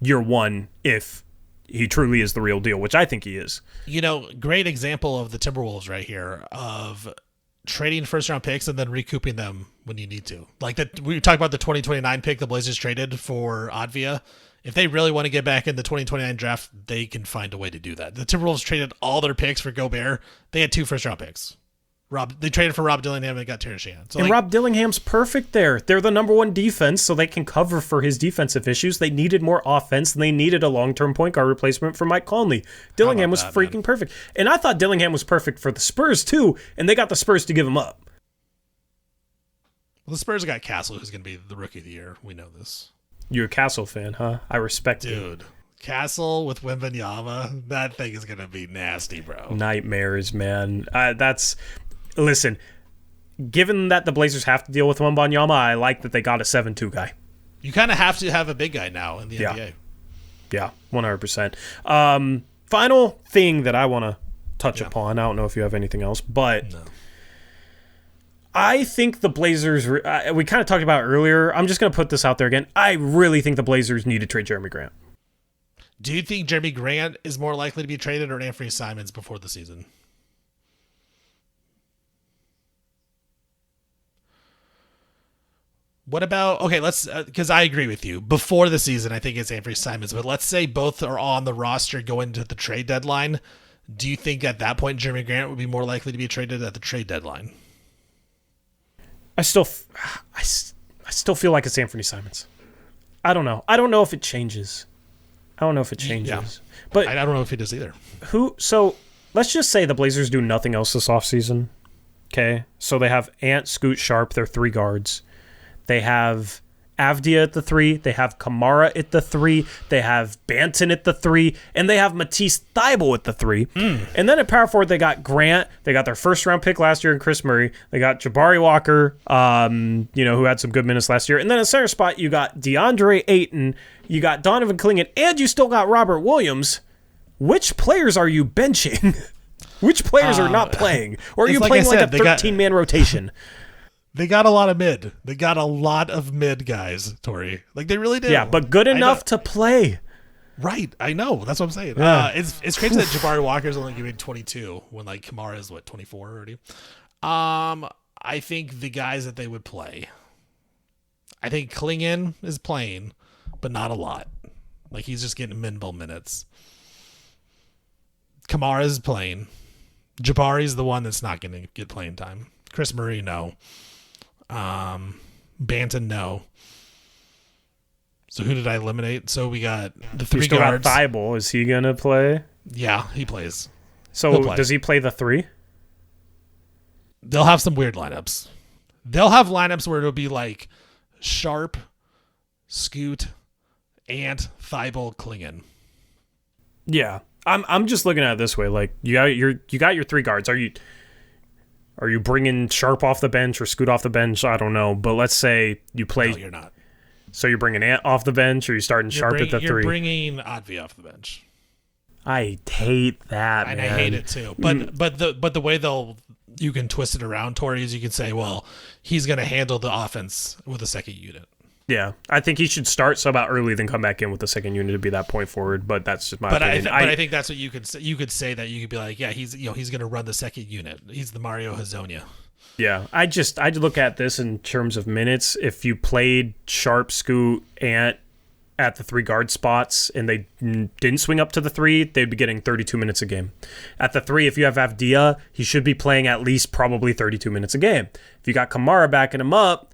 year one if he truly is the real deal, which I think he is. You know, great example of the Timberwolves right here, of trading first-round picks and then recouping them when you need to. Like, that we talked about the 2029 pick the Blazers traded for Avdija. If they really want to get back in the 2029 draft, they can find a way to do that. The Timberwolves traded all their picks for Gobert. They had 2 first-round picks. They traded for Rob Dillingham and got Terrence Shannon. So, and Rob Dillingham's perfect there. They're the number one defense, so they can cover for his defensive issues. They needed more offense, and they needed a long-term point guard replacement for Mike Conley. Dillingham was freaking perfect. And I thought Dillingham was perfect for the Spurs, too, and they got the Spurs to give him up. Well, the Spurs got Castle, who's going to be the Rookie of the Year. We know this. You're a Castle fan, huh? I respect it. Dude, Castle with Wembanyama, that thing is going to be nasty, bro. Nightmares, man. Listen, given that the Blazers have to deal with Wembanyama, I like that they got a 7-2 guy. You kind of have to have a big guy now in the NBA. Yeah, 100%. Final thing that I want to touch upon, I don't know if you have anything else, but No. I think the Blazers, we kind of talked about it earlier. I'm just going to put this out there again. I really think the Blazers need to trade Jeremy Grant. Do you think Jeremy Grant is more likely to be traded or Anfernee Simons before the season? What about, okay, let's, because I agree with you. Before the season, I think it's Anfernee Simons, but let's say both are on the roster going to the trade deadline. Do you think at that point Jeremy Grant would be more likely to be traded at the trade deadline? I still feel like it's Anfernee Simons. I don't know. I don't know if it changes. Yeah. But I don't know if he does either. So let's just say the Blazers do nothing else this offseason. Okay? So they have Ant, Scoot, Sharp, their 3 guards. They have Avdija at the 3. They have Kamara at the 3. They have Banton at the 3. And they have Matisse Thybulle at the 3. And then at power forward, they got Grant. They got their first-round pick last year in Chris Murray. They got Jabari Walker, who had some good minutes last year. And then at center spot, you got DeAndre Ayton. You got Donovan Clingan. And you still got Robert Williams. Which players are you benching? Which players are not playing? Or are you playing like a 13-man rotation? They got a lot of mid. They got a lot of mid guys, Torey. Like, they really did. Yeah, but good enough to play. Right. I know. That's what I'm saying. Yeah. It's crazy that Jabari Walker's only giving 22 when, like, Kamara's, 24 already? I think the guys that they would play. I think Clingan is playing, but not a lot. Like, he's just getting minimal minutes. Kamara's playing. Jabari's the one that's not going to get playing time. Chris Murray, no. Banton, no. So who did I eliminate? So we got the 3 guards. Got Thybulle. Is he gonna play? Yeah, he plays. So does he play the 3? They'll have some weird lineups. They'll have lineups where it'll be like Sharp, Scoot, Ant, Thybulle, Clingan. Yeah, I'm just looking at it this way. Like you got your 3 guards. Are you bringing Sharp off the bench or Scoot off the bench? I don't know. But let's say you play. No, you're not. So you're bringing Ant off the bench, or you starting Sharp at the 3? You're bringing Avdija off the bench. I hate that, and man. I hate it too. But the way you can twist it around, Torey, is you can say, well, he's going to handle the offense with a second unit. Yeah, I think he should start about early, then come back in with the second unit to be that point forward. But that's just my opinion. But I think that's what you could say. You could say that you could be like, yeah, he's going to run the second unit. He's the Mario Hazonia. Yeah, I'd look at this in terms of minutes. If you played Sharp, Scoot, Ant at the 3 guard spots and they didn't swing up to the 3, they'd be getting 32 minutes a game. At the 3, if you have Avdija, he should be playing at least probably 32 minutes a game. If you got Kamara backing him up,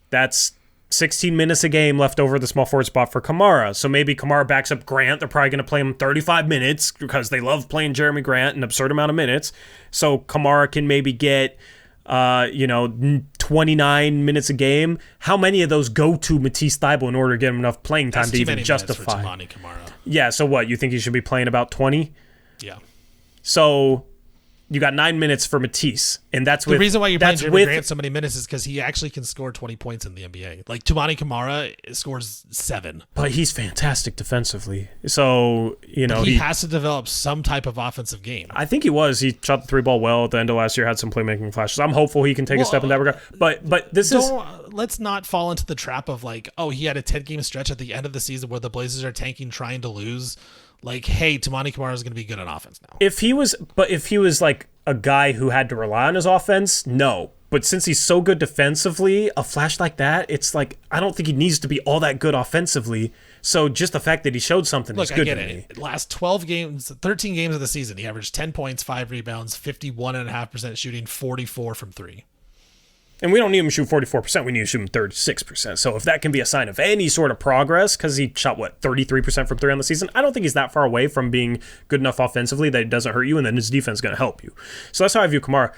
that's 16 minutes a game left over the small forward spot for Kamara. So maybe Kamara backs up Grant. They're probably going to play him 35 minutes because they love playing Jeremy Grant an absurd amount of minutes. So Kamara can maybe get 29 minutes a game. How many of those go to Matisse Thybulle in order to get him enough playing time to even justify? Yeah, so what? You think he should be playing about 20? Yeah. So you got 9 minutes for Matisse, and that's the reason why you're playing Jeremy Grant so many minutes is because he actually can score 20 points in the NBA. Like Toumani Camara scores 7, but he's fantastic defensively. So he has to develop some type of offensive game. I think he was. He shot the 3 ball well at the end of last year. Had some playmaking flashes. I'm hopeful he can take a step in that regard. But let's not fall into the trap of like, oh, he had a 10-game stretch at the end of the season where the Blazers are tanking, trying to lose. Like, hey, Toumani Camara is going to be good on offense now. If he was like a guy who had to rely on his offense, no. But since he's so good defensively, a flash like that, it's like I don't think he needs to be all that good offensively. So just the fact that he showed something is good to me. Last 12 games, 13 games of the season, he averaged 10 points, 5 rebounds, 51.5% shooting, 44 from 3. And we don't need him to shoot 44%. We need to shoot him 36%. So if that can be a sign of any sort of progress, because he shot, 33% from 3 on the season, I don't think he's that far away from being good enough offensively that it doesn't hurt you, and then his defense is going to help you. So that's how I view Kamara.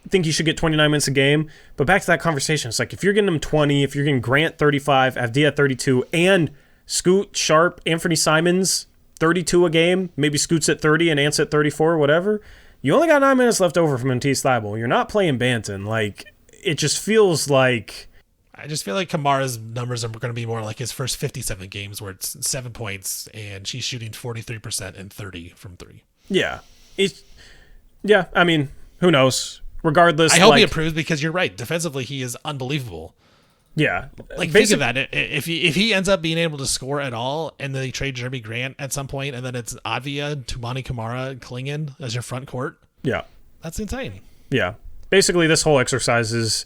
think he should get 29 minutes a game. But back to that conversation, it's like if you're getting him 20, if you're getting Grant 35, Avdija 32, and Scoot, Sharp, Anfernee Simons 32 a game, maybe Scoot's at 30 and Ant's at 34, whatever, you only got 9 minutes left over from Matisse Thybulle. You're not playing Banton. Like, it just feels like... I just feel like Kamara's numbers are going to be more like his first 57 games where it's 7 points and she's shooting 43% and 30 from 3. Yeah. I mean, who knows? Regardless, I hope he improves because you're right. Defensively, he is unbelievable. Yeah. Like, think of that. If he ends up being able to score at all and then they trade Jeremy Grant at some point and then it's Avdija, Toumani Camara, and Clingan as your front court. Yeah. That's insane. Yeah. Basically, this whole exercise is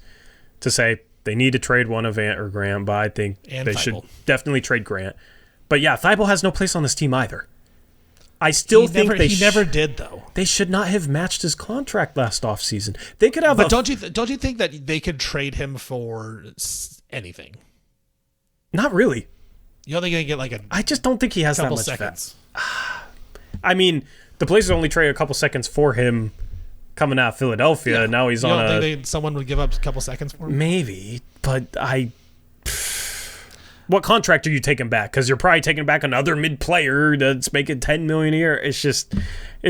to say they need to trade one of Ant or Grant, but I think they should definitely trade Grant. But yeah, Thybulle has no place on this team either. I still think he never did, though. They should not have matched his contract last offseason. They could have. But don't you think that they could trade him for anything? Not really. You don't think they get like I just don't think he has that much seconds. I mean, the Blazers only trade a couple seconds for him coming out of Philadelphia. Yeah. Now he's you don't think someone would give up a couple seconds for him? Maybe, but what contract are you taking back? Because you're probably taking back another mid player that's making $10 million a year. It'd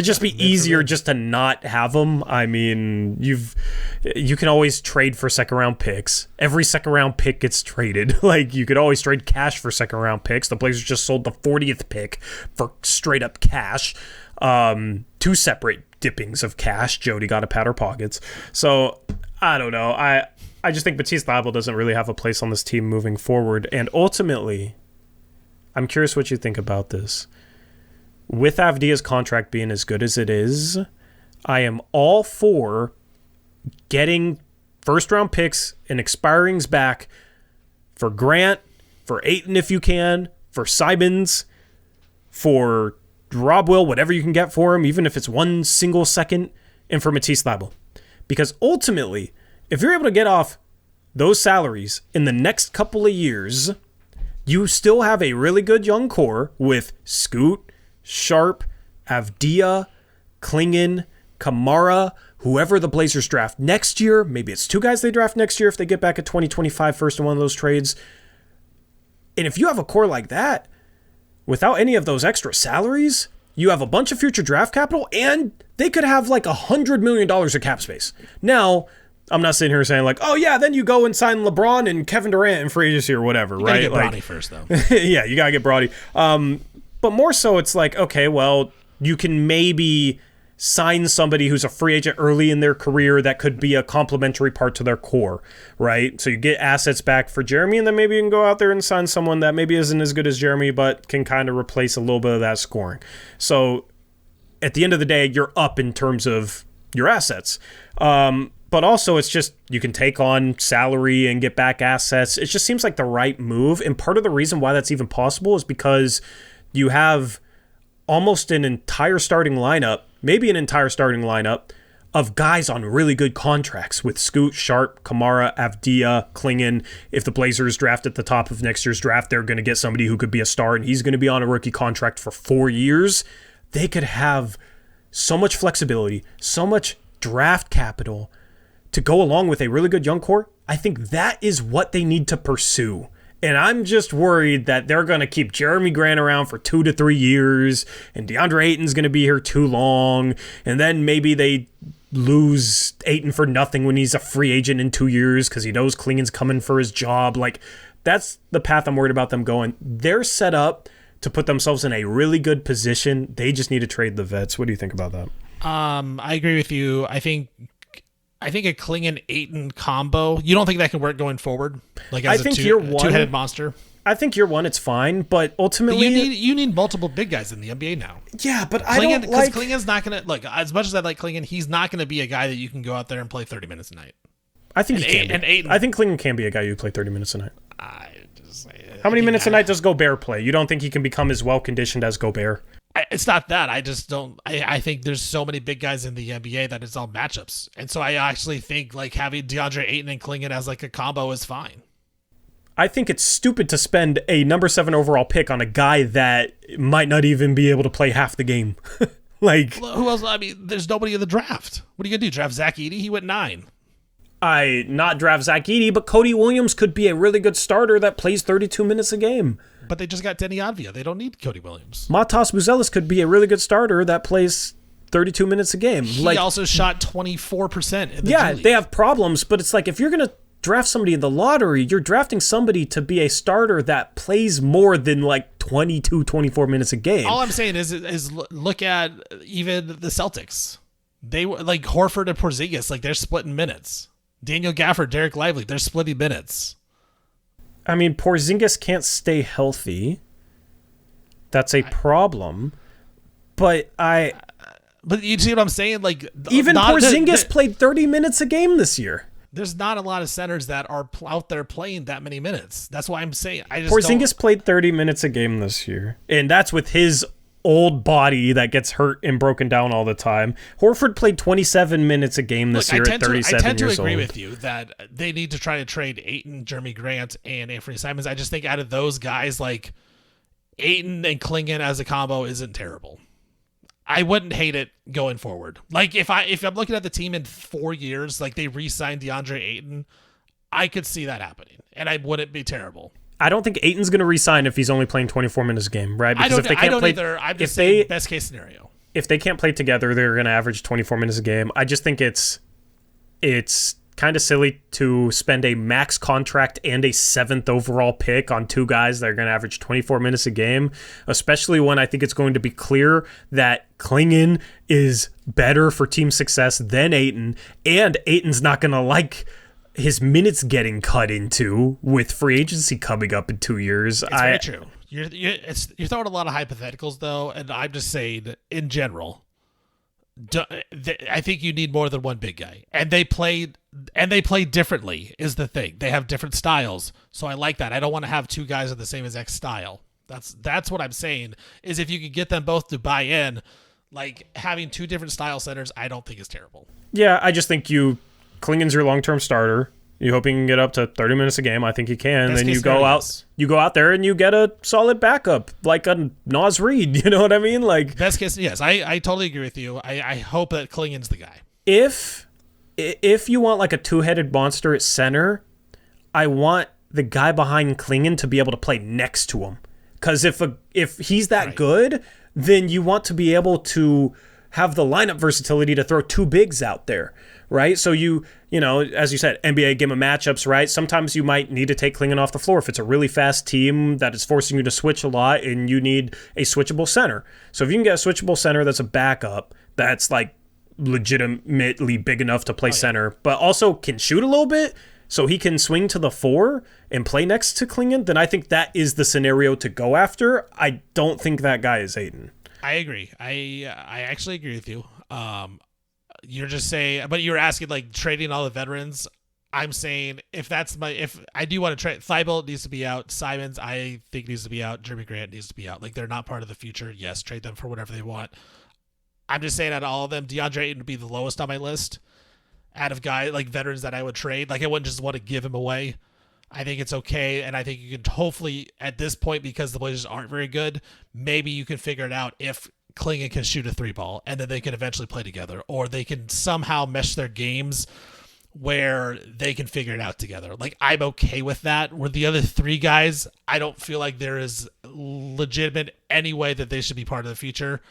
just be easier just to not have them. I mean, you can always trade for second round picks. Every second round pick gets traded. Like, you could always trade cash for second round picks. The Blazers just sold the 40th pick for straight up cash. 2 separate dippings of cash. Jody got to pat her pockets. So I don't know. I just think Matisse Thybulle doesn't really have a place on this team moving forward. And ultimately, I'm curious what you think about this. With Avdija's contract being as good as it is, I am all for getting first-round picks and expirings back for Grant, for Ayton if you can, for Simons, for Rob Will, whatever you can get for him, even if it's 1 single second, and for Matisse Thybulle. Because ultimately, if you're able to get off those salaries in the next couple of years, you still have a really good young core with Scoot, Sharp, Avdija, Clingan, Camara, whoever the Blazers draft next year. Maybe it's 2 guys they draft next year if they get back a 2025 first in one of those trades. And if you have a core like that, without any of those extra salaries, you have a bunch of future draft capital, and they could have like $100 million of cap space. Now, I'm not sitting here saying like, oh yeah, then you go and sign LeBron and Kevin Durant and free agency or whatever, you right? You gotta get Brodny first, though. Yeah, you gotta get Brodny. But more so, it's like, okay, well, you can maybe sign somebody who's a free agent early in their career that could be a complementary part to their core, right? So you get assets back for Jeremy, and then maybe you can go out there and sign someone that maybe isn't as good as Jeremy, but can kind of replace a little bit of that scoring. So at the end of the day, you're up in terms of your assets. But also, it's just you can take on salary and get back assets. It just seems like the right move. And part of the reason why that's even possible is because you have almost an entire starting lineup, maybe an entire starting lineup of guys on really good contracts with Scoot, Sharp, Camara, Avdija, Clingan. If the Blazers draft at the top of next year's draft, they're going to get somebody who could be a star, and he's going to be on a rookie contract for 4 years. They could have so much flexibility, so much draft capital to go along with a really good young core. I think that is what they need to pursue. And I'm just worried that they're going to keep Jeremy Grant around for 2 to 3 years, and DeAndre Ayton's going to be here too long, and then maybe they lose Ayton for nothing when he's a free agent in 2 years because he knows Clingan's coming for his job. Like, that's the path I'm worried about them going. They're set up to put themselves in a really good position. They just need to trade the vets. What do you think about that? I agree with you. I think a Clingan Ayton combo, you don't think that can work going forward? Like, as a two-headed monster? I think year one it's fine, but ultimately you need multiple big guys in the NBA now. Yeah, but I don't like, because Clingan's not gonna look, as much as I like Clingan, he's not gonna be a guy that you can go out there and play 30 minutes a night. I think he can. And Ayton, I think Clingan can be a guy you play 30 minutes a night. How many minutes a night does Gobert play? You don't think he can become as well conditioned as Gobert? It's not that. I just don't. I think there's so many big guys in the NBA that it's all matchups, and so I actually think like having DeAndre Ayton and Clingan as like a combo is fine. I think it's stupid to spend a number 7 overall pick on a guy that might not even be able to play half the game. Like, who else? I mean, there's nobody in the draft. What are you gonna do? Draft Zach Edey? He went 9. I not draft Zach Edey, but Cody Williams could be a really good starter that plays 32 minutes a game. But they just got Deni Avdija. They don't need Cody Williams. Matas Buzelis could be a really good starter that plays 32 minutes a game. He also shot 24% in the Yeah, G League. they have problems, but it's like if you're going to draft somebody in the lottery, you're drafting somebody to be a starter that plays more than like 22, 24 minutes a game. All I'm saying is look at even the Celtics. They were like Horford and Porzingis, like they're splitting minutes. Daniel Gafford, Derek Lively, they're splitting minutes. I mean, Porzingis can't stay healthy. That's a problem. But you see what I'm saying? Like even Porzingis played 30 minutes a game this year. There's not a lot of centers that are out there playing that many minutes. That's why I'm saying Porzingis played 30 minutes a game this year, and that's with his old body that gets hurt and broken down all the time. Horford played 27 minutes a game this year at 37 years old. I tend to agree with you that they need to try to trade Ayton, Jeremy Grant, and Anfernee Simons. I just think out of those guys, like Ayton and Clingan as a combo isn't terrible. I wouldn't hate it going forward. Like if I'm looking at the team in 4 years, like they re-signed DeAndre Ayton, I could see that happening, and I wouldn't be terrible. I don't think Ayton's going to re-sign if he's only playing 24 minutes a game, right? Because I don't either. I'm just saying best case scenario. If they can't play together, they're going to average 24 minutes a game. I just think it's kind of silly to spend a max contract and a 7th overall pick on 2 guys that are going to average 24 minutes a game, especially when I think it's going to be clear that Clingan is better for team success than Ayton, and Ayton's not going to like his minutes getting cut into with free agency coming up in 2 years. It's very true. You're throwing a lot of hypotheticals, though, and I'm just saying, in general, I think you need more than one big guy. And they play differently, is the thing. They have different styles, so I like that. I don't want to have 2 guys of the same exact style. That's what I'm saying, is if you could get them both to buy in, like having 2 different style centers, I don't think is terrible. Yeah, I just think Clingan's your long-term starter. You hope he can get up to 30 minutes a game. I think he can. Best then you go out there and you get a solid backup, like a Naz Reid. You know what I mean? Like best case, yes. I totally agree with you. I hope that Clingan's the guy. If you want like a 2-headed monster at center, I want the guy behind Clingan to be able to play next to him. Because if he's that good, then you want to be able to have the lineup versatility to throw 2 bigs out there, right? So you know, as you said, NBA game of matchups, right? Sometimes you might need to take Clingan off the floor if it's a really fast team that is forcing you to switch a lot and you need a switchable center. So if you can get a switchable center that's a backup, that's like legitimately big enough to play center, but also can shoot a little bit, so he can swing to the 4 and play next to Clingan, then I think that is the scenario to go after. I don't think that guy is Ayton. I agree. I actually agree with you. You're just saying, but you're asking like trading all the veterans. I'm saying if I do want to trade, Thibault needs to be out. Simons, I think needs to be out. Jeremy Grant needs to be out. Like they're not part of the future. Yes, trade them for whatever they want. I'm just saying out of all of them, DeAndre Ayton would be the lowest on my list. Out of guys like veterans that I would trade, like I wouldn't just want to give him away. I think it's okay, and I think you can hopefully, at this point, because the Blazers aren't very good, maybe you can figure it out if Clingan can shoot a 3-ball, and then they can eventually play together, or they can somehow mesh their games where they can figure it out together. Like, I'm okay with that. Where the other 3 guys, I don't feel like there is legitimate any way that they should be part of the future.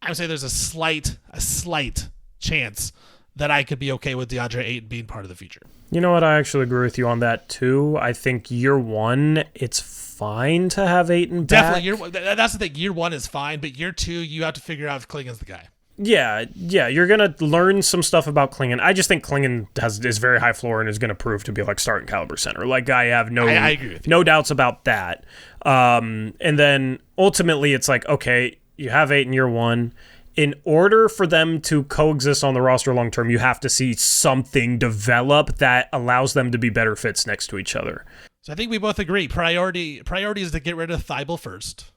I would say there's a slight chance that I could be okay with DeAndre Ayton being part of the future. You know what? I actually agree with you on that, too. I think year 1, it's fine to have Ayton back. Definitely. That's the thing. Year 1 is fine, but year 2, you have to figure out if Clingan's the guy. Yeah, you're going to learn some stuff about Clingan. I just think Clingan is very high floor and is going to prove to be like starting caliber center. Like, I have I agree with you. No doubts about that. And then ultimately it's like, okay, you have Ayton year 1. In order for them to coexist on the roster long-term, you have to see something develop that allows them to be better fits next to each other. So I think we both agree. Priority is to get rid of Thibault first,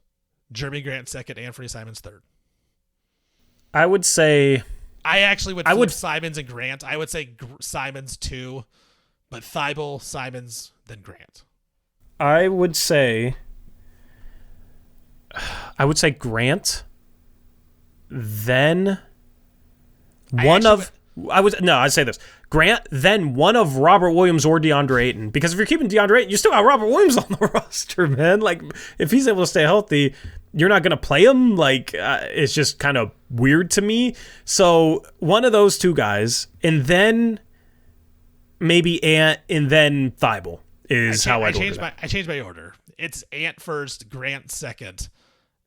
Jeremy Grant second, Anfernee Simons third. I would say... I actually would flip Simons and Grant. I would say Simons 2, but Thibault, Simons, then Grant. I would say Grant... then I'd say this. Grant, then one of Robert Williams or DeAndre Ayton. Because if you're keeping DeAndre Ayton, you still got Robert Williams on the roster, man. Like, if he's able to stay healthy, you're not going to play him. Like, it's just kind of weird to me. So, one of those two guys, and then maybe Ant, and then Thibault is how I'd order that. I changed my order. It's Ant first, Grant second,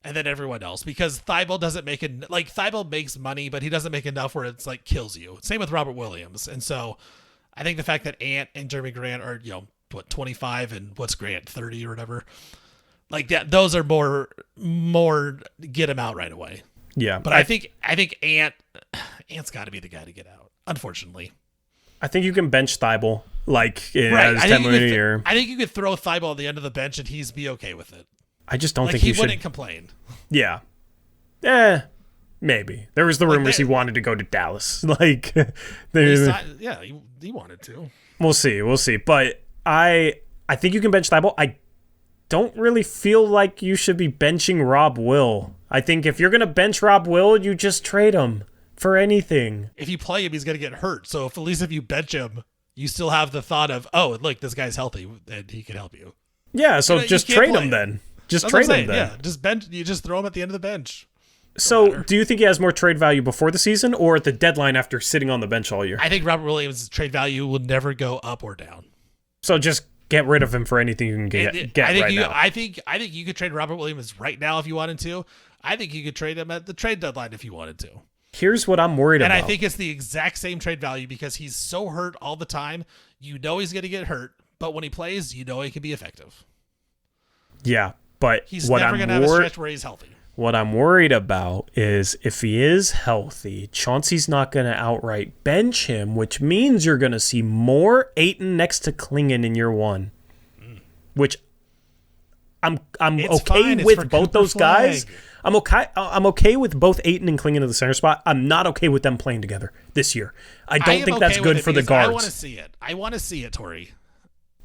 and then everyone else, because Thibault doesn't make it, like, Thibault makes money, but he doesn't make enough where it's like kills you. Same with Robert Williams. And so I think the fact that Ant and Jeremy Grant are, 25 and what's Grant, 30 or whatever, like that, those are more get him out right away. Yeah. But I think Ant's got to be the guy to get out, unfortunately. I think you can bench Thibault, like, right. as 10 million a year. I think you could throw Thibault at the end of the bench and he's be okay with it. I just don't like think he should. wouldn't complain. Yeah. Maybe. There was the rumors he wanted to go to Dallas. Like, he wanted to. We'll see. But I think you can bench Thibault. I don't really feel like you should be benching Rob Will. I think if you're going to bench Rob Will, you just trade him for anything. If you play him, he's going to get hurt. So at least if you bench him, you still have the thought of, oh, look, this guy's healthy and he can help you. Yeah, so just trade him then. Just trade him then. Yeah, just bench. You just throw him at the end of the bench. So, do you think he has more trade value before the season or at the deadline after sitting on the bench all year? I think Robert Williams' trade value will never go up or down. So just get rid of him for anything you can get right now. I think you could trade Robert Williams right now if you wanted to. I think you could trade him at the trade deadline if you wanted to. Here's what I'm worried about. And I think it's the exact same trade value because he's so hurt all the time. You know he's going to get hurt, but when he plays, you know he can be effective. Yeah, but he's never going to have a stretch where he's healthy. What I'm worried about is if he is healthy, Chauncey's not going to outright bench him, which means you're going to see more Ayton next to Clingan in year one, which I'm okay with both those guys. I'm okay with both Ayton and Clingan in the center spot. I'm not okay with them playing together this year. I don't think that's good for the guards. I want to see it. I want to see it, Torey.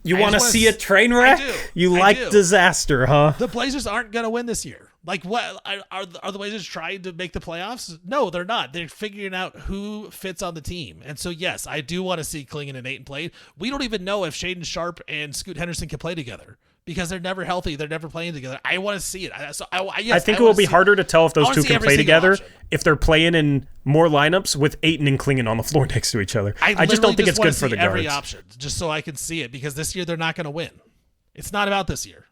You want to see a train wreck? You like disaster, huh? The Blazers aren't going to win this year. Like, what are the Blazers trying to make the playoffs? No, they're not. They're figuring out who fits on the team. And so, yes, I do want to see Clingan and Ayton play. We don't even know if Shaedon Sharpe and Scoot Henderson can play together because they're never healthy. They're never playing together. I want to see it. I think it will be harder to tell if those two can play together if they're playing in more lineups with Ayton and Clingan on the floor next to each other. I just don't think it's good for the guards. Every option, just so I can see it, because this year they're not going to win. It's not about this year.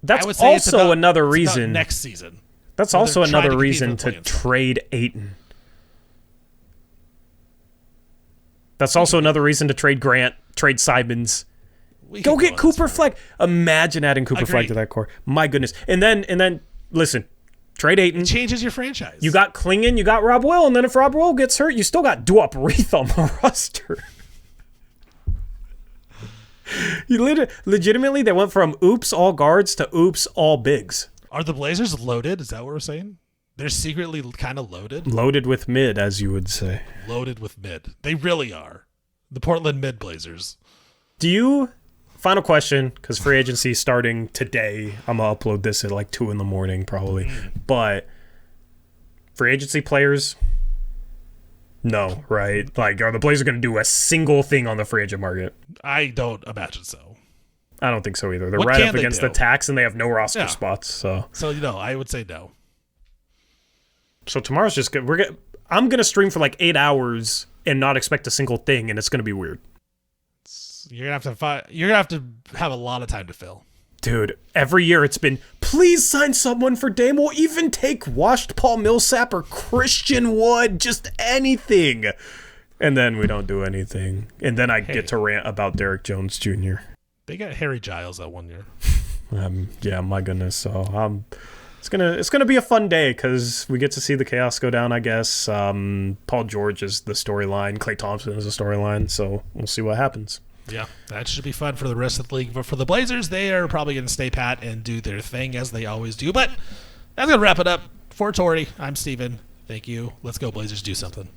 That's also another reason. Next season. That's also another reason to trade Ayton. That's also another reason to trade Grant, trade Simons. Go get Cooper Fleck. Imagine adding Cooper Fleck to that core. My goodness. And then listen, trade Ayton. It changes your franchise. You got Clingan, you got Rob Will, and then if Rob Will gets hurt, you still got Duop Reith on the roster. You legitimately, they went from oops all guards to oops all bigs. Are the Blazers loaded? Is that what we're saying? They're secretly kind of loaded? Loaded with mid, as you would say. Loaded with mid. They really are. The Portland mid Blazers. Final question, because free agency starting today. I'm going to upload this at like 2 a.m. probably. But free agency players, no, right? Like, are the Blazers going to do a single thing on the free agent market? I don't imagine so. I don't think so either. They're right up against the tax, and they have no roster spots. So I would say no. So tomorrow's just good. I'm gonna stream for like 8 hours and not expect a single thing, and it's gonna be weird. You're gonna have to have a lot of time to fill. Dude, every year it's been, please sign someone for Dame. We'll even take washed Paul Millsap or Christian Wood, just anything. And then we don't do anything. And then I get to rant about Derek Jones Jr. They got Harry Giles that one year. Yeah, my goodness. So it's gonna be a fun day because we get to see the chaos go down, I guess. Paul George is the storyline. Klay Thompson is the storyline. So we'll see what happens. Yeah, that should be fun for the rest of the league. But for the Blazers, they are probably going to stay pat and do their thing as they always do. But that's going to wrap it up. For Torey, I'm Steven. Thank you. Let's go, Blazers. Do something.